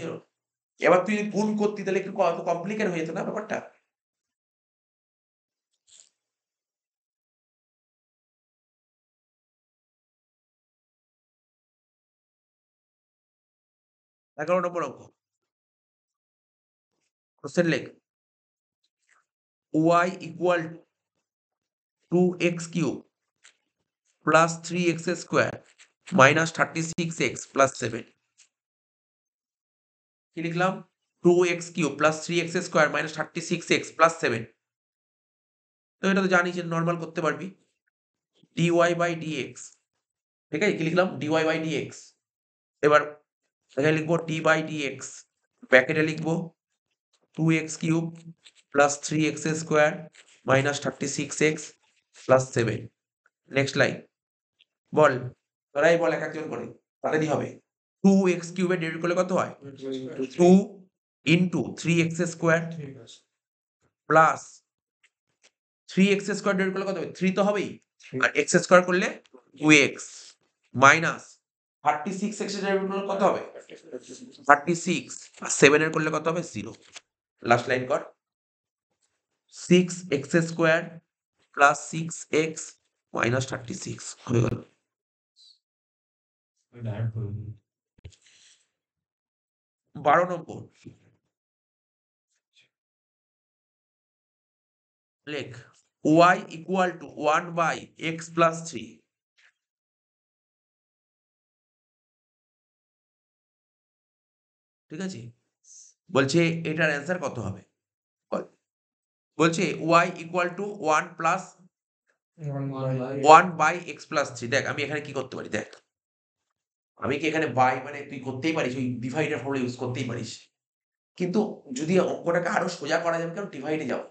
এবার তুই যদি গুণ করতি তাহলে একটু কমপ্লিকেট হয়ে যেত না ব্যাপারটা? এগারো নম্বর অঙ্ক, কোশ্চেন লেখ y equal to x cube plus 3x square minus 36x plus 7। কি লিখলাম? 2x cube plus 3x square minus 36x plus 7। তো এটা তো জানিস যে নর্মাল করতে পারবি, dy বাই dx। ঠিক আছে, কি লিখলাম? dy by dx। এবার এখানে লিখবো d বাই dx, ব্র্যাকেটে লিখবো 2x cube plus 3x square minus 36x plus 7। Next line বল, তোরাই বল এক একজন করে, তাহলেই হবে। 2x কিউবের ডেরিভেটিভ করলে কত হয়? 2 ইন্টু 3x স্কোয়ার ঠিক আছে। প্লাস 3x স্কোয়ার ডেরিভেটিভ করলে কত হবে? 3 তো হবেই, Three. আর x স্কোয়ার করলে 2x মাইনাস 36x এর ডেরিভেটিভ করলে কত হবে? 36, আর 7 এর করলে কত হবে? 0। লাস্ট লাইন কর, 6x square plus 6x minus 36 হয়ে গেল। 12 নম্বর লেখ y equal to 1 by x plus 3। ঠিক আছে, বলছে এটার অ্যান্সার কত হবে বল? বলছে y equal to 1 plus 1 by x plus 3। দেখ আমি এখানে কি করতে পারি, দেখ আমি কি এখানে বাই মানে তুই করতেই পারিস, ওই ডিভাইডের ফর্মুলা ইউজ করতেই পারিস, কিন্তু যদি অঙ্কটাকে আরো সোজা করা যাবে কেন ডিভাইডে যাও,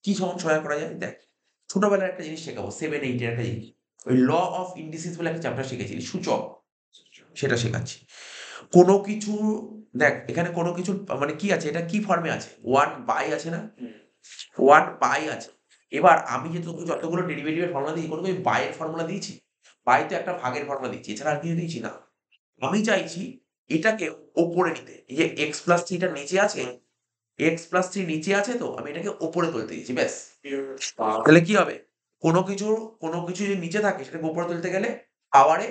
কি সহজ সোজা করা যায় দেখ। ছোটবেলার একটা জিনিস শেখাবো, 7-8 এর একটা জিনিস, ওই ল অফ ইন্ডিসিস বলে একটা চ্যাপ্টার শিখেছিলি, সূচক, সেটা শেখাচ্ছি। কোনো কিছু দেখ, এখানে কোনো কিছু মানে কি আছে, এটা কি ফর্মে আছে? 1 বাই আছে না, 1 বাই আছে। এবার আমি যে তোকে যতগুলো ডেরিভেটিভের ফর্মুলা দিয়েছি, কোনো কি বাইয়ের ফর্মুলা দিয়েছি? বাই তো একটা ভাগের ফর্মুলা দিয়েছি, এছাড়া আর কিছু দিয়েছি না। আমি চাইছি এটাকে ওপরে নিতে, এই যে এক্স প্লাস থ্রিটা নিচে আছে, এক্স প্লাস থ্রি নিচে আছে, তো আমি এটাকে ওপরে তুলতে দিয়েছি, ব্যাস। তাহলে কি হবে? কোনো কিছু যদি নিচে থাকে সেটাকে উপরে তুলতে গেলে পাওয়ারে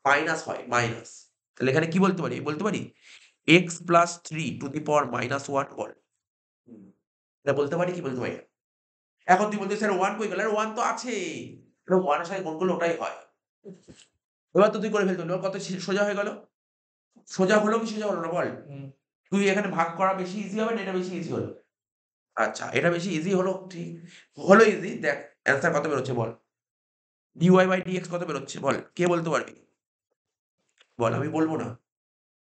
মাইনাস হয়, মাইনাস। তাহলে এখানে কি বলতে পারি? বলতে পারি x plus three two the power minus 1 বল, এটা বলতে পারি কি বলতে পারি না? এখন তুই বলতে স্যার 1 কই গেল? আরে 1 তো আছে, 1 এর সাথে গুণ করলে ওটাই হয়। এবার তো তুই করে ফেলতে পারলি, এবার কত সোজা হয়ে গেল? সোজা হলো কি সোজা হলো না বল? তুই এখানে ভাগ করা বেশি ইজি হবে না এটা বেশি ইজি হলো? আচ্ছা, এটা বেশি ইজি হলো, ঠিক হলো ইজি। দেখ অ্যান্সার কত বেরোচ্ছে বল? dy বাই dx কত বেরোচ্ছে বল? কে বলতে পারবি? বল, আমি বলবো না।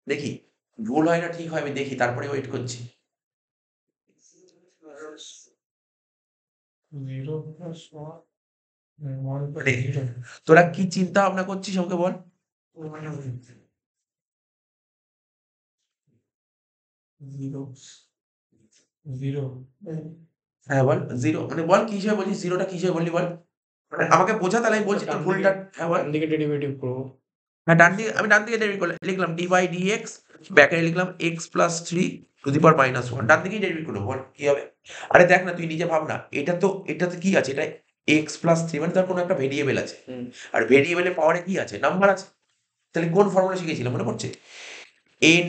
দেখি ভুল হয় না ঠিক হয় আমি দেখি, তারপরে ওয়েট করছি। 0 plus 1 1 plus মানে 0. তোরা কি চিন্তা ভাবনা করছিস আমাকে বল? 0 0 হ্যাঁ বল, 0 মানে বল কি হিসেবে বলছিস? 0টা কি হিসেবে বললি বল? মানে আমাকে বোঝা, তাহলে আমি বলছি তোর ভুলটা। হ্যাঁ বল। ডান দিকে ডেরিভেটিভ করব। হ্যাঁ ডান দিকে, আমি ডান দিকে ডেরিভেটিভ করলাম, লিখলাম dy dx, ব্র্যাকেটে লিখলাম x plus 3 two the power minus 1, ডান দিকেই ডেরিভেটিভ করবো, বল কি হবে? আরে দেখ না, তুই নিজে ভাব না, এটাতে কি আছে? এটা x প্লাস 3 মানে তার কোনো একটা ভেরিয়েবল আছে, আর ভেরিয়েবলের পাওয়ারে কি আছে? নাম্বার আছে। তাহলে কোন ফর্মুলা শিখেছিলাম মনে পড়ছে? n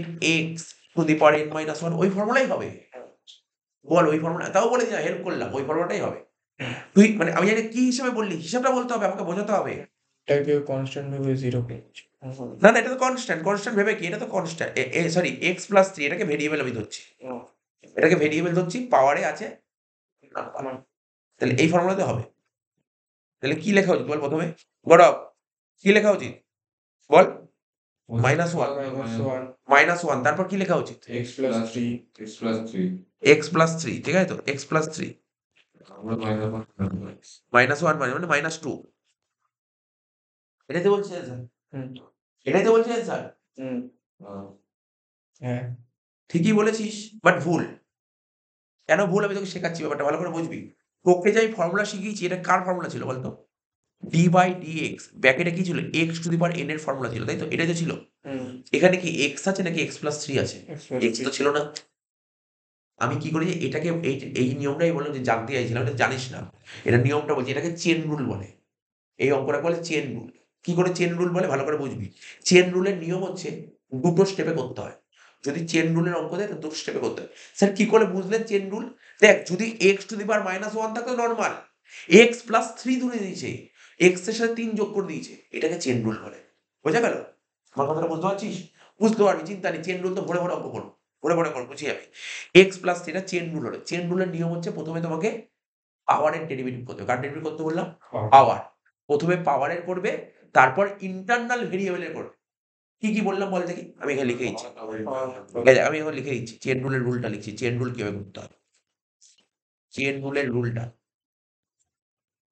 x to the power n minus 1, ওই ফর্মুলাই হবে। বল ওই ফর্মুলা, তাও বলে দিলাম, হেল্প করলাম, ওই ফর্মুলাটাই হবে। তুই মানে আমি জানি কি হিসেবে বললি, হিসাবটা বলতে হবে, আমাকে বোঝাতে হবে। এটাকে কনস্ট্যান্ট ভেবে 0 পেয়েছি। না না, এটা তো কনস্ট্যান্ট, কনস্ট্যান্ট ভেবে কি, এটা তো কনস্ট্যান্ট, সরি এক্স প্লাস 3, এটাকে ভেরিয়েবল আমি ধরছি, এটাকে ভেরিয়েবল ধরছি, পাওয়ারে আছে নাম্বার। তাহলে এই ফর্মুলাতে হবে। তাহলে কি লেখা উচিত বল প্রথমে? গৌরব, কি লেখা উচিত বল? মাইনাস 1, মাইনাস 1, তারপর কি লেখা উচিত? x plus 3 এক্স প্লাস 3, ঠিক আছে তো, এক্স প্লাস 3 মাইনাস 1 মানে মাইনাস 2। এটাই তো বলছি স্যার, এটাই তো বলছি স্যার। হ্যাঁ ঠিকই বলেছিস, বাট ভুল। কেন ভুল আমি তোকে শেখাচ্ছি, ব্যাপারটা ভালো করে বুঝবি। তোকে যে আমি ফর্মুলা শিখিয়েছি, এটা কার ফর্মুলা ছিল বলতো? ডি বাই ডি এক্স ব্র্যাকেটে কি ছিল x two the power N এর ফর্মুলা ছিল তাই তো এটাই তো ছিল এখানে কি এক্স আছে নাকি এক্স প্লাস থ্রি আছে এক্স তো ছিল না আমি কি করি এটাকে এই নিয়মটাই বললাম যে জানতে চাইছিলাম এটা জানিস না এটা নিয়মটা বলছি এটাকে চেন রুল বলে এই অঙ্কটা বলে চেন রুল কি করে চেন রুল বলে ভালো করে বুঝবি চেন রুলের নিয়ম হচ্ছে দুটো স্টেপে করতে হয় যদি চেন রুলের অঙ্ক দেয় তো দুটো স্টেপে করতে হয় স্যার কি করে বুঝলেন চেন রুল দেখ যদি x two the power minus one থাকতো নর্মাল এক্স প্লাস থ্রি ধরে দিয়েছে এক্স এর সাথে তিন যোগ করে দিয়েছে এটাকে চেন রুল বলে বোঝা গেল আমার কথাটা বুঝতে পারছিস বুঝতে পারবি চিন্তা নেই চেন রুল তো ভরে ভরে অঙ্ক করবো ভরে ভরে করবো বুঝি আমি এক্স প্লাস থ্রিটা চেন রুল হলো চেন রুলের নিয়ম হচ্ছে প্রথমে তোমাকে পাওয়ারের ডেরিভেটিভ করতে হবে কার ডেরিভেটিভ করতে বললাম পাওয়ার প্রথমে পাওয়ারের করবে তারপর ইন্টারনাল ভেরিয়েবলের করবে কি কি বললাম বল দেখি আমি এখানে লিখে দিচ্ছি আমি এখন লিখে দিচ্ছি চেন রুলের রুলটা লিখছি চেন রুল কিভাবে করতে হবে চেন রুলের রুলটা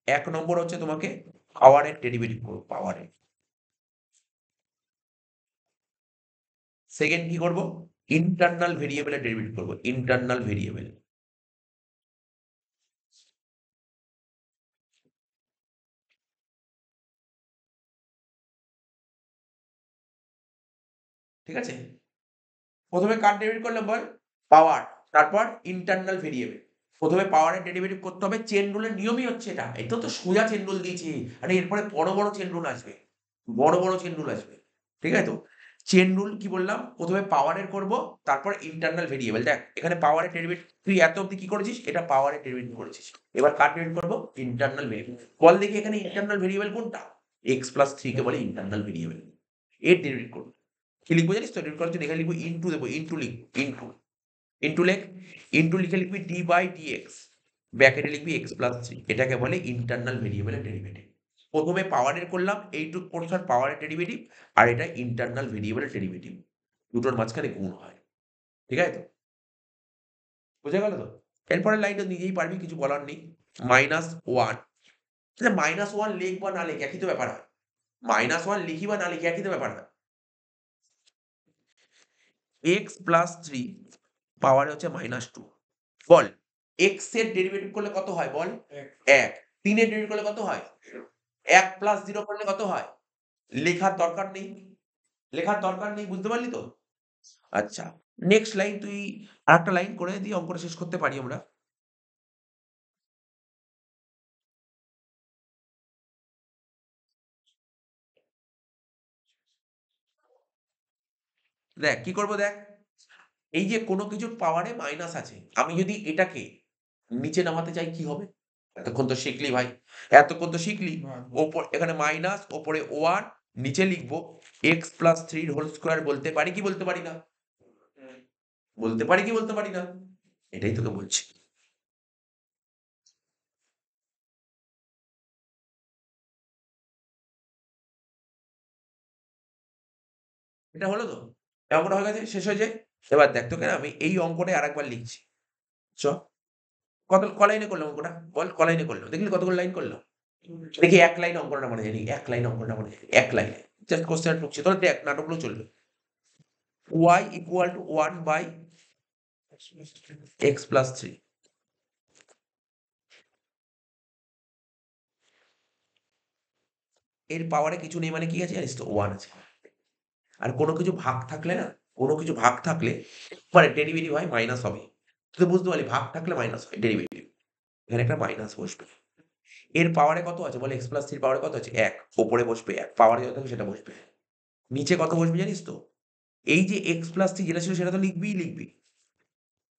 এক নম্বর হচ্ছে তোমাকে পাওয়ারের ডেরিভেটিভ করবো পাওয়ারের সেকেন্ড কি করবো ইন্টারনাল ভেরিয়েবলের ডেরিভেটিভ করবো ইন্টারনাল ভেরিয়েবল ঠিক আছে প্রথমে কার ডেরিভেটিভ করলাম বল পাওয়ার তারপর ইন্টারনাল ভেরিয়েবল প্রথমে পাওয়ারের ডেরিভেটিভ করতে হবে চেন রুলের নিয়মই হচ্ছে এটা তো সোজা চেন রুল দিয়েছি আরে এরপরে বড় বড় চেন রুল আসবে বড় বড় চেন রুল আসবে ঠিক আছে তো চেন রুল কি বললাম প্রথমে পাওয়ারের করব তারপর ইন্টারনাল ভেরিয়েবল দেখ এখানে পাওয়ারের ডেরিভেটিভ তুই এত অবধি কি করেছিস এটা পাওয়ারের ডেরিভেটিভ করেছিস এবার কার ডেরিভেটিভ করবো ইন্টারনাল ভেরিয়েবল বল দেখি এখানে ইন্টারনাল ভেরিয়েবল কোনটা এক্স প্লাস থ্রি কে বলে ইন্টারনাল ভেরিয়েবল এর ডেরিভেটিভ করবো কি লিখবো জানিস তো ডেরিভেটিভ করার জন্য এখানে লিখবো ইন্টু দেবো ইন্টু লিখবো ইন্টু লেখ ইন্টু লিখে লিখবি ডি বাই ডি এক্স ব্র্যাকেটে লিখবি এক্স প্লাস থ্রি এটাকে বলে ইন্টারনাল ভেরিয়েবলের ডেরিভেটিভ প্রথমে পাওয়ারের করলাম এইটুক পোর্শন পাওয়ারের ডেরিভেটিভ আর এটা ইন্টারনাল ভেরিয়েবলের ডেরিভেটিভ দুটোর মাঝখানে গুণ হয় ঠিক আছে তো বুঝে গেল তো এরপরের লাইনটা নিজেই পারবি কিছু বলার নেই মাইনাস ওয়ান মাইনাস ওয়ান লিখ বা না লিখ একই তো ব্যাপার হয় মাইনাস ওয়ান লিখি বা না লিখি একই তো ব্যাপার হয় এক্স প্লাস থ্রি পাওয়ারে হচ্ছে মাইনাস টু বল এক্স এর ডেরিভেটিভ করলে কত হয় বল এক তিনের ডেরিভেটিভ করলে কত হয় এক প্লাস জিরো করলে কত হয় লেখার দরকার নেই লেখার দরকার নেই বুঝতে পারলি তো আচ্ছা নেক্সট লাইন তুই আরেকটা লাইন করে দিয়ে অঙ্কটা শেষ করতে পারি আমরা দেখ কি করবো দেখ এই যে কোনো কিছুর পাওয়ারে মাইনাস আছে আমি যদি এটাকে নিচে নামাতে চাই কি হবে এতক্ষণ তো শিখলি ভাই এতক্ষণ তো শিখলি ওপর এখানে মাইনাস ওপরে ওয়ান নিচে লিখবো x plus three whole square বলতে পারি কি বলতে পারি না বলতে পারি কি বলতে পারি না এটাই তোকে বলছি এটা হলো তো অঙ্কটা হয়ে গেছে শেষ হয়ে যায় এবার দেখ তোকে না আমি এই অঙ্কটাই আরেকবার লিখছি চ কত কলাইনে করলাম অঙ্কটা বল কলাইনে করলাম দেখলি কতগুলো লাইন করলাম দেখি এক লাইন অঙ্কটা মনে জানি এক লাইন অঙ্কটা মনে জানি এক লাইনে জাস্ট কোশ্চেন ঢুকছে তোর দেখ নাটকগুলো চলবে y equal to one by x plus three এর পাওয়ারে কিছু নেই মানে কি আছে জানিস তো ওয়ান আছে আর কোনো কিছু ভাগ থাকলে না কোনো কিছু ভাগ থাকলে মানে ডেরিভেটিভ হয় মাইনাস হবে তুই তো বুঝতে পারলি ভাগ থাকলে মাইনাস হয় ডেরিভেটিভ এখানে একটা মাইনাস বসবে এর পাওয়ারে কত আছে বলে এক্স প্লাস থ্রির পাওয়ারে কত আছে এক ওপরে বসবে এক পাওয়ারে যত থাকবে সেটা বসবে নিচে কত বসবে জানিস তো এই যে এক্স প্লাস থ্রি যেটা ছিল সেটা তো লিখবি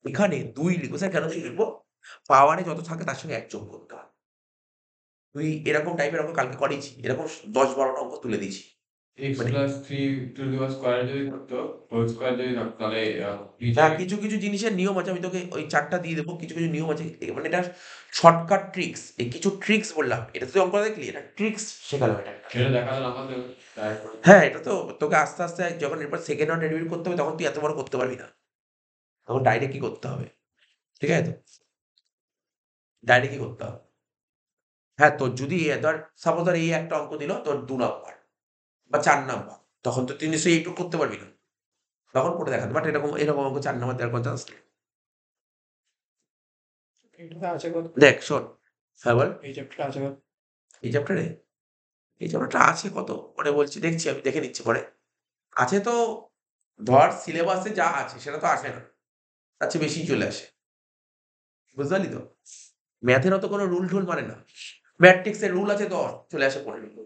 এখানে দুই লিখবো স্যার কেন লিখবো পাওয়ারে যত থাকে তার সঙ্গে এক যোগ করতে হয় তুই এরকম টাইপের অঙ্ক কালকে করেছি এরকম 10-12টা অঙ্ক তুলে দিয়েছি x মানে plus 3 to the power square যদি থাকতো হোল স্কয়ার যদি থাকতো তাহলে হ্যাঁ কিছু কিছু জিনিসের নিয়ম আছে আমি তোকে ওই চারটা দিয়ে দেবো কিছু কিছু নিয়ম আছে মানে এটা শর্টকাট ট্রিক্স এই কিছু ট্রিক্স বললাম এটা তুই অঙ্ক দেখলি এটা ট্রিক্স শেখালো এটা এটা দেখালে আমাদের হ্যাঁ এটা তো তোকে আস্তে আস্তে যখন এরপর সেকেন্ড অর্ডার ডেরিভেটিভ করতে হবে তখন তুই এত বড় করতে পারবি না তখন ডাইরেক্ট কি করতে হবে ঠিক আছে তো ডাইরেক্ট কি করতে হবে হ্যাঁ তোর যদি ধর সাপোজ ধর এই একটা অঙ্ক দিল তোর 2 নাম্বার বা 4 নাম্বার তখন তো তুই নিশ্চয়ই এইটুকু করতে পারবি না তখন করে দেখাতে বাট এরকম এরকম অঙ্ক 4 নাম্বার দেওয়ার কথা আসলে এটা আছে কত দেখ শোন হ্যাঁ বল এই চ্যাপ্টার আছে কত এই চ্যাপ্টারে এই চ্যাপ্টারটা আছে কত পরে বলছি, দেখছি আমি, দেখে নিচ্ছি পরে। আছে তো, ধর সিলেবাসে যা আছে সেটা তো আসে না, তার চেয়ে বেশি চলে আসে, বুঝতে পারলি তো? ম্যাথের অত কোনো রুল টুল মানে না, ম্যাট্রিক্সের রুল আছে 10, চলে আসে 15।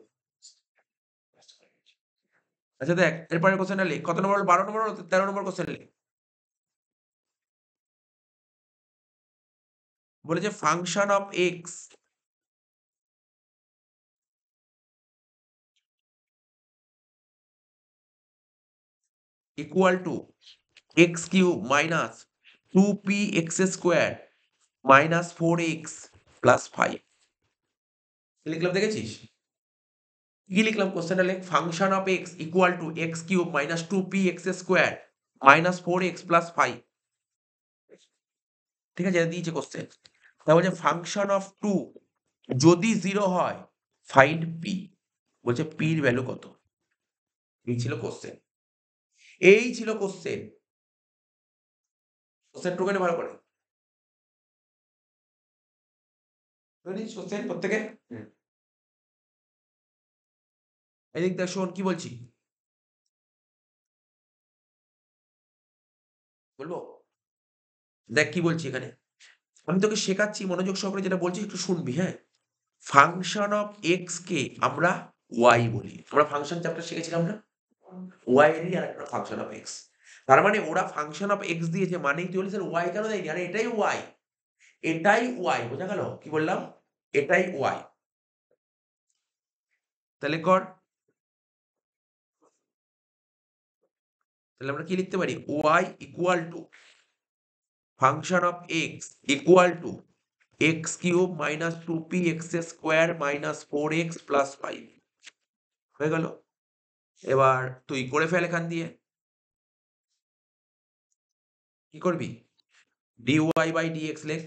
আচ্ছা দেখ, এরপরের কোশ্চেনটা লিখ, কত নম্বর? 12 নম্বর, 13 নম্বর কোশ্চেন লিখ। বলেছে function of x equal to x cube minus 2p x square minus 4x plus 5। কি লিখলাম দেখেছিস? কি লিখলাম কোশ্চেনটা লেখ, function of x equal to x cube minus 2p x square minus 4x plus 5। ঠিক আছে, এটা দিয়েছে কোশ্চেন। তারপর বলছে ফাংশন অফ 2 যদি 0 হয় ফাইন্ড p। বলছে p এর ভ্যালু কত? এই ছিল কোশ্চেন, এই ছিল কোশ্চেন। কোশ্চেন টুকানে ভালো করে কোশ্চেন প্রত্যেকে। এদিক দেখ, শোন কি বলছি, বলবো? দেখ কি বলছি এখানে, আমি তোকে শেখাচ্ছি, মনোযোগ সহকারে যেটা বলছি একটু শুনবি, হ্যাঁ? ফাংশন অফ এক্স কে আমরা ওয়াই বলি। আমরা ফাংশন চ্যাপ্টার শিখেছিলাম না, ওয়াই এরই আর একটা ফাংশন অফ এক্স। তার মানে ওরা ফাংশন অফ এক্স দিয়েছে, মানেই তুই বলি স্যার ওয়াই কেন দেয়নি? আরে এটাই ওয়াই, এটাই ওয়াই, বোঝা গেল? কি বললাম? এটাই ওয়াই। তাহলে কর, তাহলে আমরা কি লিখতে পারি? Y equal to function of x equal to x cube minus 2p x square minus 4x plus 5। হয়ে গেল। এবার তুই করে ফেল এখান দিয়ে, কি করবি? dy বাই dx লেখ,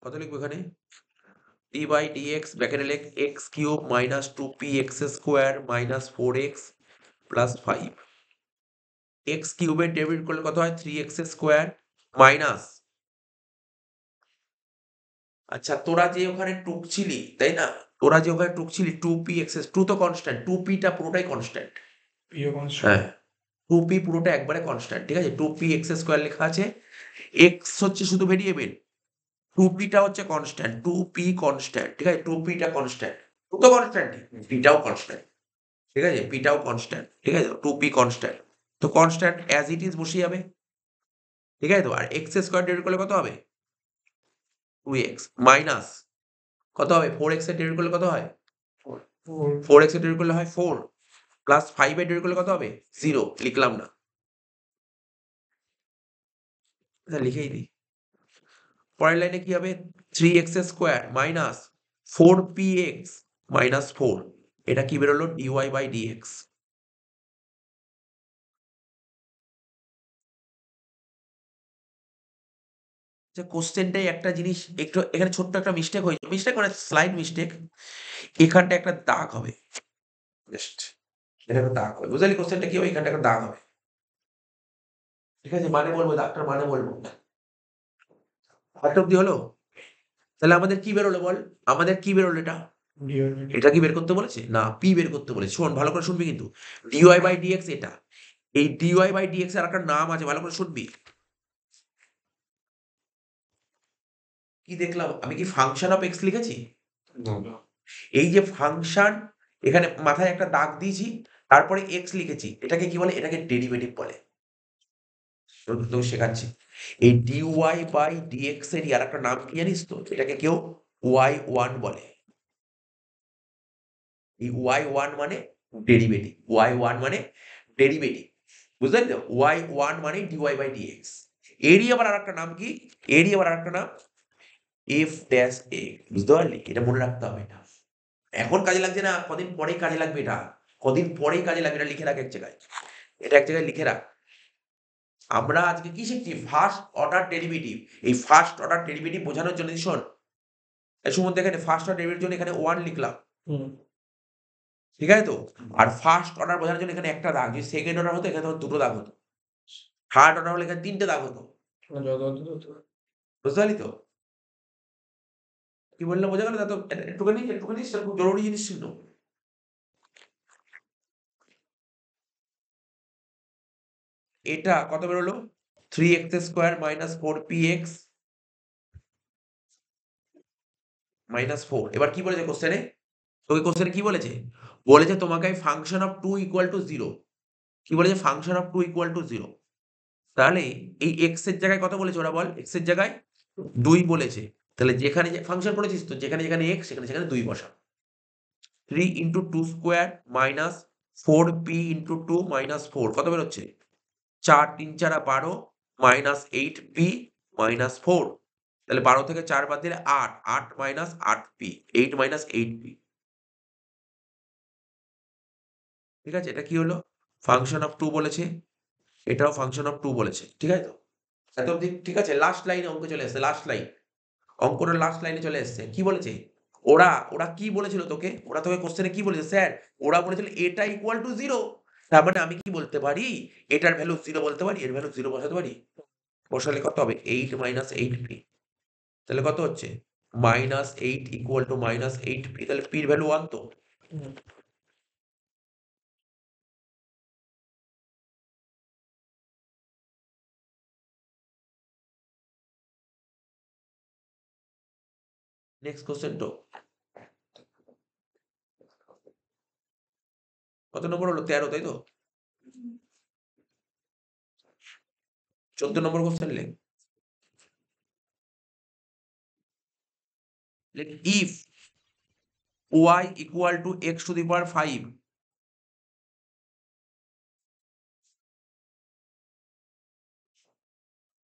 কত লিখবো এখানে? d বাই dx ব্র্যাকেটে লেখ x cube minus 2p x square minus 4x plus 5। x কিউবের ডেরিভেটিভ করলে কত হয়? 3x স্কোয়ার মাইনাস, আচ্ছা তোরা যে ওখানে টুকছিলি তাই না, তোরা যে ওখানে টুকছিলি 2p এক্স, 2 তো কনস্ট্যান্ট, 2p টা পুরোটাই কনস্ট্যান্ট। প্রিয় কনস্ট্যান্ট। হ্যাঁ, 2p পুরোটা একবারে কনস্ট্যান্ট, ঠিক আছে? 2p এক্স স্কোয়ার লেখা আছে, x হচ্ছে শুধু ভেরিয়েবল, 2p টা হচ্ছে কনস্ট্যান্ট, 2p কনস্ট্যান্ট, ঠিক আছে? 2p টা কনস্ট্যান্ট, 2 তো কনস্ট্যান্ট, p টাও কনস্ট্যান্ট, ঠিক আছে? p টাও কনস্ট্যান্ট, ঠিক আছে? 2p কনস্ট্যান্ট, তো কনস্ট্যান্ট অ্যাজ ইট ইজ বসিয়ে যাবে, ঠিক আছে? তো আর x স্কোয়ার ডেরিভেটিভ করলে কত হবে? 2x মাইনাস কত হবে? 4x এর ডেরিভেটিভ করলে কত হয়? 4x এর ডেরিভেটিভ করলে হয় 4 প্লাস 5 এর ডেরিভেটিভ করলে কত হবে? 0। লিখলাম না, লিখেই দিই। পরের লাইনে কি হবে? 3x square minus 4px minus 4। এটা কি বেরোলো? dy by dx। যে কোশ্চেনটাই একটা জিনিস, একটু এখানে ছোট্ট একটা মিস্টেক হয়েছে, মিস্টেক মানে স্লাইড মিস্টেক, এখানটা একটা দাগ হবে, জাস্ট এটা একটা দাগ হবে, বুঝলি? কোশ্চেনটা কি হবে? এখানটা একটা দাগ হবে, ঠিক আছে? মানে বলবো, দাগটার মানে বলবো। হাত অব্দি হলো? তাহলে আমাদের কি বেরোলো বল? আমাদের কি বেরোলো এটা? এটা কি বের করতে বলেছে? না, p বের করতে বলেছে। শোন ভালো করে শুনবি কিন্তু, dy বাই dx এটা, এই dy বাই dx এর একটা নাম আছে, ভালো করে শুনবি। কি দেখলাম আমি? কি ফাংশন অফ এক্স লিখেছি? এই যে ফাংশন, এখানে মাথায় একটা দাগ দিয়েছি, তারপরে এক্স লিখেছি, এটাকে কি বলে? এটাকে ডেরিভেটিভ বলে। তোকে শেখাচ্ছি, এই dy বাই dx এর আর একটা নাম কি জানিস তো? এটাকে কেউ y1 বলে। এই y1 মানে ডেরিভেটিভ, y1 মানে ডেরিভেটিভ, বুঝতে পারলি তো? y1 মানে dy বাই dx। এরই আবার আরেকটা নাম কি? এরই আবার আরেকটা নাম f ড্যাশ a, বুঝতে পারলি? এটা মনে রাখতে হবে, এটা এখন কাজে লাগছে না, কদিন পরেই কাজে লাগবে, এটা কদিন পরেই কাজে লাগবে, এটা লিখে রাখ এক জায়গায়, এটা এক জায়গায় লিখে রাখ। আমরা আজকে কি শিখছি? First order derivative. এই ফার্স্ট অর্ডার ডেরিভেটিভ বোঝানোর জন্য শোন, এর সম্বন্ধে এখানে ফার্স্ট অর্ডার ডেরিভেটিভ জন্য এখানে 1 লিখলাম, ঠিক আছে তো? আর ফার্স্ট অর্ডার বোঝানোর জন্য এখানে একটা দাগ, যদি সেকেন্ড অর্ডার হতো এখানে তখন 2টো দাগ হতো, থার্ড অর্ডার হলে এখানে 3টে দাগ হতো, বুঝতে পারলি তো? কি বললাম বোঝা গেল? তা তো একটুখানি সেটা খুব জরুরি জিনিস ছিল। এটা কত বেরোলো? 3x² - 4px - 4। এবার কি বলেছে কোশ্চেনে? তোকে কোশ্চেনে কি বলেছে? বলেছে তোমাকে ফাংশন অফ 2 = 0। কি বলেছে? Function of 2 = 0। তাহলে এই x এর জায়গায় কত বলেছে ওরা বল? x এর জায়গায় 2 বলেছে। তাহলে যেখানে যে ফাংশন পড়েছিস তো যেখানে x সেখানে 2 বসা। 3 × 2² - 4p × 2 - 4 কত বেরোচ্ছে? 4 3 4 12 -8p - 4। তাহলে 12 থেকে 4 বাদ দিলে 8, 8 - 8p, 8 - 8p। ঠিক আছে? এটা কি হলো? ফাংশন অফ 2 বলেছে, এটাও ফাংশন অফ 2 বলেছে। ঠিক আছে তো? এত অব্দি ঠিক আছে? লাস্ট লাইনে অঙ্ক চলে এসেছে, লাস্ট লাইন। অঙ্কটার লাস্ট লাইনে চলে এসেছে। কি বলেছে? ওরা কি বলেছিল তোকে? ওরা তোকে কোশ্চেনে কি বলেছে? স্যার ওরা বলেছিল এটা ইকুয়াল টু 0। তার মানে আমি কি বলতে পারি? এটার ভ্যালু 0 বলতে পারি, এর ভ্যালু 0 বসাতে পারি। বসালে কত হবে? 8 - 8p। তাহলে কত হচ্ছে? -8 = -8p। তাহলে p এর ভ্যালু 1 তো? হুম। নেক্সট কোশ্চেন তো। কত নম্বর হলো? 13 তাই তো? 14 নম্বর কোশ্চেন লেখ। লেখ ইফ y = x⁵।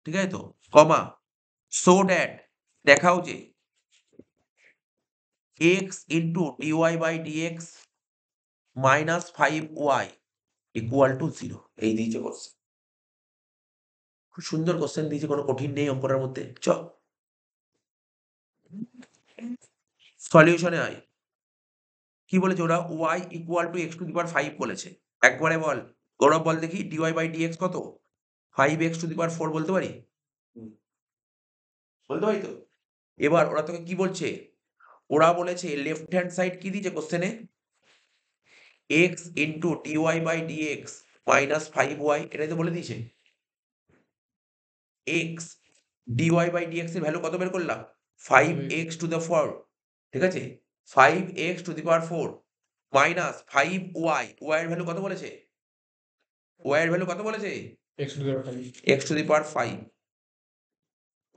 ঠিক আছে তো? কমা সো দ্যাট দেখাও যে x * dy/dx - 5y = 0। এই দিয়েছে কোশ্চেন। খুব সুন্দর কোশ্চেন দিয়েছে, কোনো কঠিন নেই অঙ্কটার মধ্যে। সলিউশনে আয়। কি বলেছে ওরা? y = x⁵ বলেছে। একবারে বল। গৌরব বল দেখি dy/dx কত? 5x⁴ বলতে পারি? বলতে পারি তো? এবার ওরা তোকে কি বলছে? ওরা বলেছে লেফট হ্যান্ড সাইড কি দিয়েছে কোশ্চেনে? x * dy/dx - 5y এটাই তো বলে দিয়েছে। x dy/dx এর ভ্যালু কত বের করলাম? 5x⁴। ঠিক আছে? 5x⁴ minus 5y। y এর ভ্যালু কত বলেছে? y এর ভ্যালু কত বলেছে? x⁵।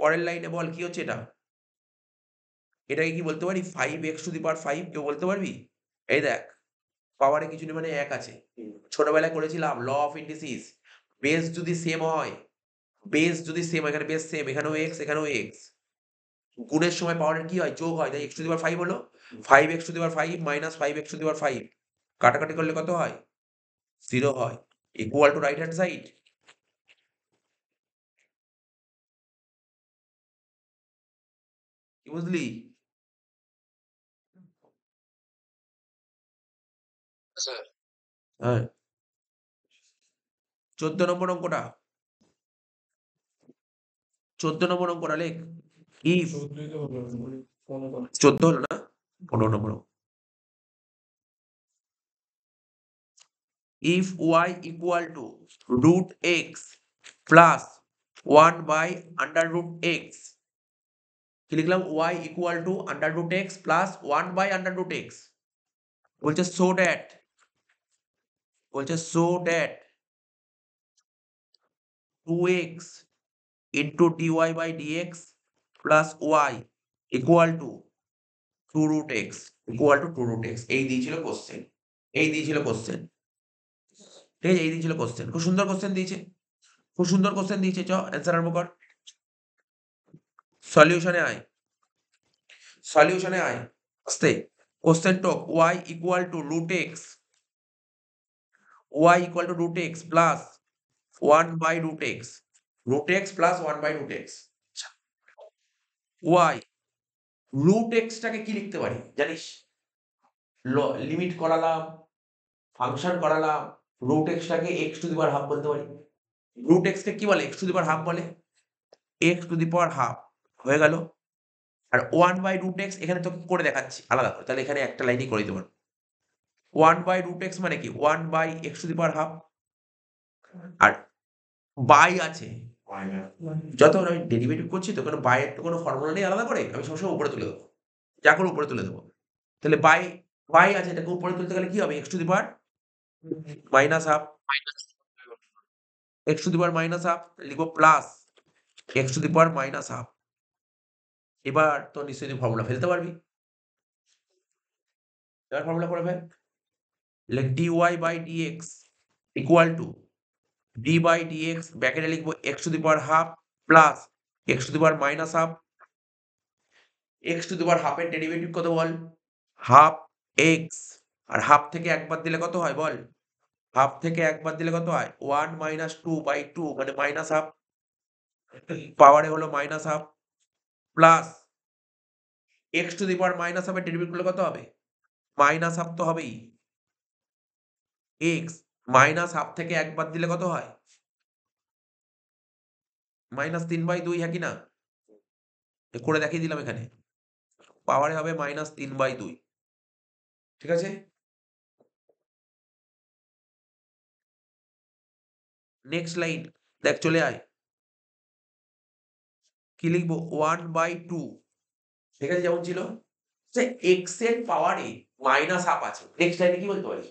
পরের লাইনে বল কি হচ্ছে এটা? এটাকে কি বলতে পারি? 5x⁵ কেউ বলতে পারবি? এই দেখ, পাওয়ারে কিছু নেই মানে 1 আছে। ছোটবেলায় করেছিলাম ল অফ ইন্ডিসিস। বেস যদি সেম হয়, এখানে বেস সেম, এখানেও x এখানেও x। গুণের সময় পাওয়ারের কি হয়? যোগ হয়। তাই x⁵ হলো 5x⁵ - 5x⁵। কাটাকাটি করলে কত হয়? 0 হয়। Equal to right hand side. কি বুঝলি? হ্যাঁ। 14 নম্বর অঙ্কটা। 14 নম্বর অঙ্কটা লেখ। ইফ 14 হলো না? 15 নম্বর। If y = √x plus 1/√x, কি লিখলাম? y = √x plus 1/√x। বলছে so that 2x * dy/dx plus y equal to 2√x এই দিয়েছিল কোশ্চেন। ঠিক আছে? এই দিয়েছিল কোশ্চেন। খুব সুন্দর কোশ্চেন দিয়েছে। অ্যান্সার আরম্ভ কর। সলিউশনে আয়। আস্তে। কোশ্চেন টক y = √x plus 1/√x। √x plus 1/√x। আচ্ছা। y √x টাকে কি লিখতে পারি জানিস? লিমিট করালাম, ফাংশন করালাম, √x টাকে x⁵ বলতে পারি। √x কে কি বলে? x⁵ বলে। x⁵ হয়ে গেল। আর 1/√x এখানে তোকে করে দেখাচ্ছি আলাদা করে, তাহলে এখানে একটা লাইনই করে দিতে পারবো। 1/√x মানে কি 1/x⁻², আর বাই আছে, যত আমি ডেরিভেটিভ করছি তো কোনো বাই এর তো কোনো ফর্মুলা নেই আলাদা করে, আমি সবসময় উপরে তুলে দেবো, যা করে উপরে তুলে দেবো। তাহলে বাই আছে, এটাকে উপরে তুলতে গেলে কি হবে, x⁻², x⁻², লিখবো প্লাস x⁻²। এবার তো নিশ্চয়ই তুই ফর্মুলা ফেলতে পারবি, এবার ফর্মুলা করে fail. dy/dx equal to d/dx, ব্র্যাকেটে লিখবো x⁻² প্লাস x⁻², x⁻² এর ডেরিভেটিভ কত বল, হাফ x, আর হাফ থেকে একবার দিলে কত হয় বল, হাফ থেকে একবার দিলে কত হয় 1 - 2/2 মানে -হাফ, পাওয়ারে হলো -হাফ প্লাস x⁻² এর ডেরিভেটিভ করলে কত হবে, -হাফ তো হবেই, x -হাফ থেকে একবার দিলে কত হয় -3/2, হ্যাঁ কি না, করে দেখিয়ে দিলাম এখানে, পাওয়ারে হবে -3/2, ঠিক আছে। নেক্সট লাইন দেখ, চলে আয়, কি লিখবো 1/2, ঠিক আছে, যেমন ছিল যে x এর পাওয়ারে -হাফ আছে, নেক্সট লাইনে কি বলতে পারি,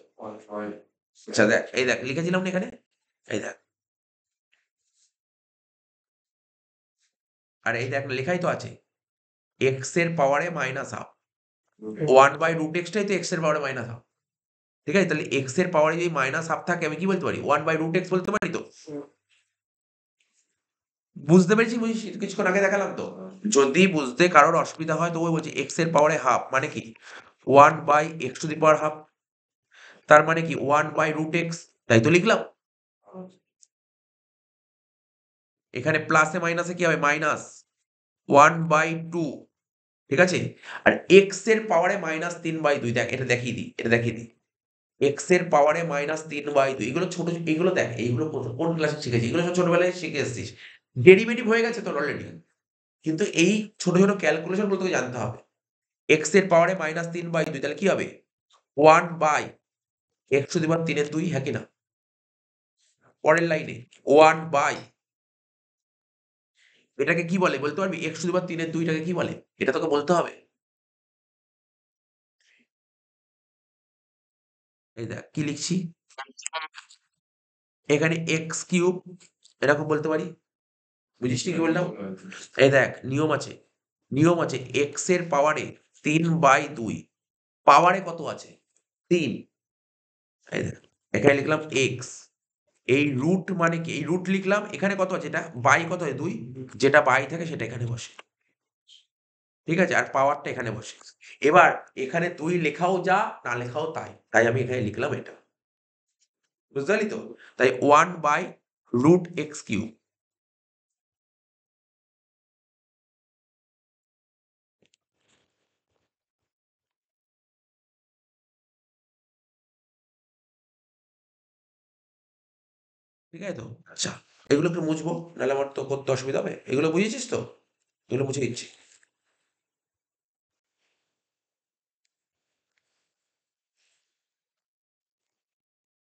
আচ্ছা দেখ, এই দেখ লিখেছিলাম না এখানে, এই দেখ, আর এই দেখ লেখাই তো আছে x এর পাওয়ারে -হাফ, 1/√x টাই তো x এর পাওয়ারে -হাফ, ঠিক আছে, তাহলে x এর পাওয়ারে যদি -হাফ থাকে আমি কি বলতে পারি 1/√x বলতে পারি তো, বুঝতে পেরেছি, বুঝিস, কিছুক্ষণ আগে দেখালাম তো। যদি বুঝতে কারোর অসুবিধা হয় তো ওই বলছি x এর পাওয়ারে হাফ মানে কি 1/x⁻², তার মানে কি 1/√x, তাই তো লিখলাম, এখানে প্লাসে মাইনাসে কি হবে -1/2, ঠিক আছে, আর x এর পাওয়ারে -3/2, দেখ এটা দেখিয়ে দিই, এটা দেখিয়ে দিই, x এর পাওয়ারে -3/2, এগুলো ছোট, এগুলো দেখ, এইগুলো কোন ক্লাসে শিখেছি, এগুলো সব ছোটবেলায় শিখে এসেছিস, ডেরিভেটিভ হয়ে গেছে তোর অলরেডি, কিন্তু এই ছোট ছোট ক্যালকুলেশন গুলো তোকে জানতে হবে। x এর পাওয়ারে -3/2, তাহলে কি হবে 1/x⁻3/2, হ্যাঁ কি না, পরের লাইনে 1/ এটাকে কি বলে বলতে পারবি, x⁻3/2 টাকে কি বলে, এটা তোকে বলতে হবে। এই দেখ কি লিখছি, এখানে x³ এরকম বলতে পারি, বুঝিস কি বললাম, এই দেখ নিয়ম আছে x এর পাওয়ারে 3/2, পাওয়ারে কত আছে 3, এই দেখ এখানে লিখলাম x, এই রুট মানে কি, এই রুট লিখলাম, এখানে কত আছে, এটা বাই কত হয় 2, যেটা বাই থাকে সেটা এখানে বসে, ঠিক আছে, আর পাওয়ারটা এখানে বসে। এবার এখানে 2 লেখাও যা, না লেখাও তাই, তাই আমি এখানে লিখলাম এটা, বুঝতে পারলি তো, তাই 1/√x³, ঠিক আছে তো, আচ্ছা এগুলো একটু মুছবো, নাহলে আমার তো করতে অসুবিধা হবে, এগুলো বুঝেছিস তো, এগুলো মুছে দিচ্ছি।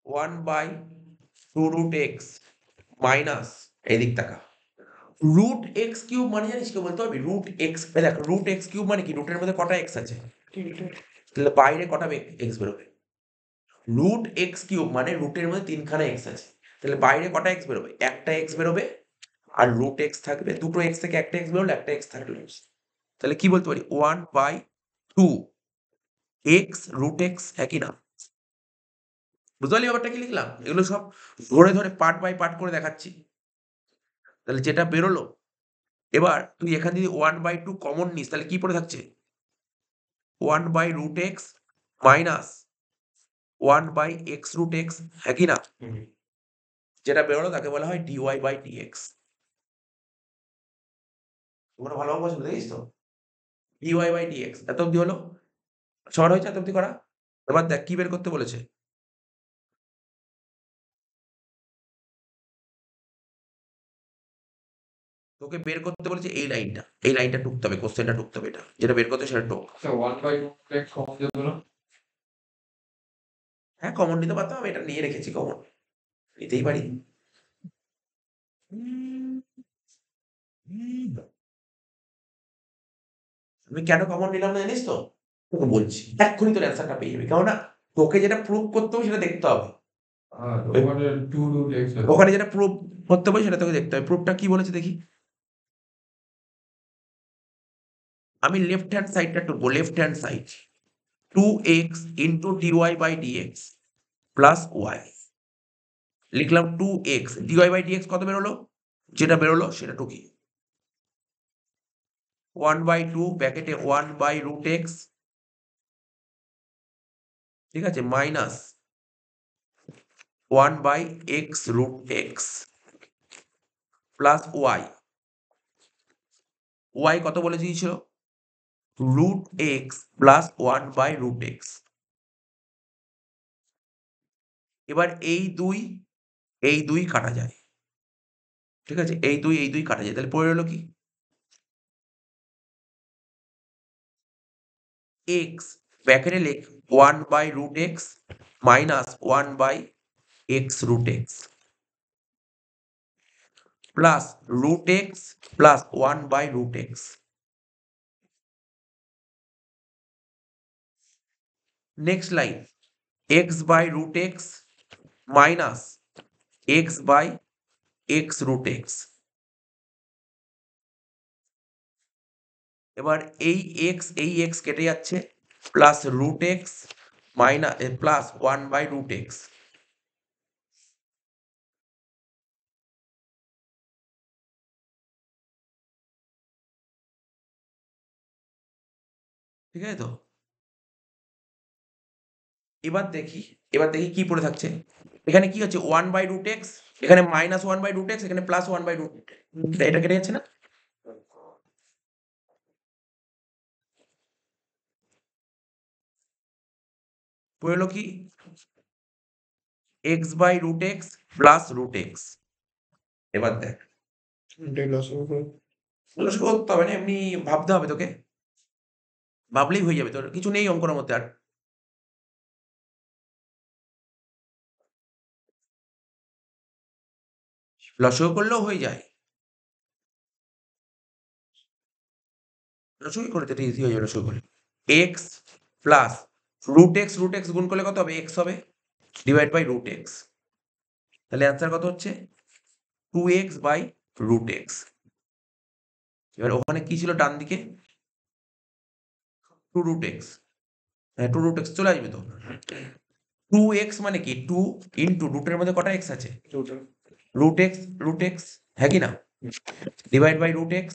1/2√x মাইনাস, এদিক তাকা, √x³ মানে জানিস কি বলতে পারবি, √x, দেখ √x³ মানে কি, রুটের মধ্যে কটা x আছে, তাহলে বাইরে কটা x বেরোবে, √x³ মানে রুটের মধ্যে 3খানা x আছে, তাহলে বাইরে কটা x বেরোবে, একটা x বেরোবে, আর √x থাকবে, দুটো x থেকে একটা x বেরোলে একটা x থাকলো, তাহলে কি বলতে পারি 1/2x√x, একই না, বুঝতে পারলি ব্যাপারটা কি লিখলাম, এগুলো সব ধরে ধরে পার্ট বাই পার্ট করে দেখাচ্ছি, তাহলে যেটা বেরোলো, এবার তুই এখানে যদি 1/2 কমন নিস তাহলে কি পড়ে থাকছে 1/√x মাইনাস 1/x√x, হ্যাঁ কি না, যেটা বেরোলো তাকে বলা হয় dy/dx, তোমরা ভালোভাবে বোঝো, দেখিস তো, dy/dx, এত অব্দি হলো, শর্ট হয়েছে এত অব্দি করা, এবার দেখ কি বের করতে বলেছে, তোকে বের করতে বলেছে এই লাইনটা টুকতে হবে, কোশ্চেনটা টুকতে হবে, এটা যেটা বের করতে সেটা টুক। আচ্ছা 1/2 কমন যাবে না? হ্যাঁ কমন নিতে পারতাম, আমি এটা নিয়ে রেখেছি কমন, নিতেই পারি। আমি কেন কমন নিলাম না জানিস তো? তোকে বলছি, এক্ষুনি তোর অ্যান্সারটা পেয়ে যাবি, কেননা তোকে যেটা প্রুভ করতে হবে সেটা দেখতে হবে। আর ওখানে 2√x আছে। ওখানে যেটা প্রুভ করতে হবে সেটা তোকে দেখতে হবে। প্রুফটা কি বলেছে দেখি। আমি লেফট হ্যান্ড সাইডটা টুকবো, left hand side 2x into dy by dx plus y. লিখলাম 2x, ডিওয়াই বাই ডিএক্স কত বেরোলো, যেটা বেরোলো সেটা টুকি। 1/2 ব্র্যাকেটে 1/√x, ঠিক আছে, minus 1/x√x plus Y. Y কত বলে দিয়েছিল, √x প্লাস 1/√x। এবার এই দুই কাটা যায়, ঠিক আছে, এই দুই কাটা যায়, তাহলে পড়ে রইলো কি, x ব্র্যাকেটে লিখ 1/√x minus 1/x√x plus √x plus 1/√x। Next line x/√x minus x/x√x। এবার এই x কেটে যাচ্ছে, plus √x minus plus 1/√x। ঠিক আছে তো? এবার দেখি কি পড়ে থাকছে। এখানে কি হচ্ছে 1/√x, এখানে মাইনাস 1/√x, এখানে প্লাস 1/√x, এটা কেটে যাচ্ছে না? পড়ে এলো কি, x/√x প্লাস √x। এবার দেখ, এটাই লসাগু করে। লসাগু করতে হবে না, এমনি ভাবতে হবে তোকে, ভাবলেই হয়ে যাবে, তোর কিছু নেই অঙ্কের মধ্যে আর। লসাগু করলেও হয়ে যায়, লসাগু করে দিতে ইজি হয়ে যাবে লসাগু করলে। x প্লাস √x গুণ করলে কত হবে, x হবে, ডিভাইড বাই √x, তাহলে অ্যান্সার কত হচ্ছে 2x/√x। এবার ওখানে কি ছিল ডান দিকে, 2√x, হ্যাঁ 2√x চলে আসবে তো। 2x মানে কি, 2 ইন্টু রুটের মধ্যে কটা x আছে, √x হ্যাঁ কি না, ডিভাইড বাই √x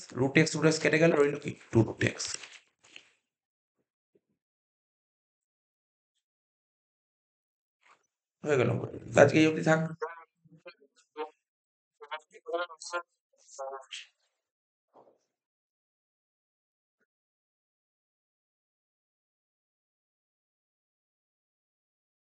কেটে গেল, রইল কি 2√x। হয়ে গেল, আজকে এই অবধি থাক।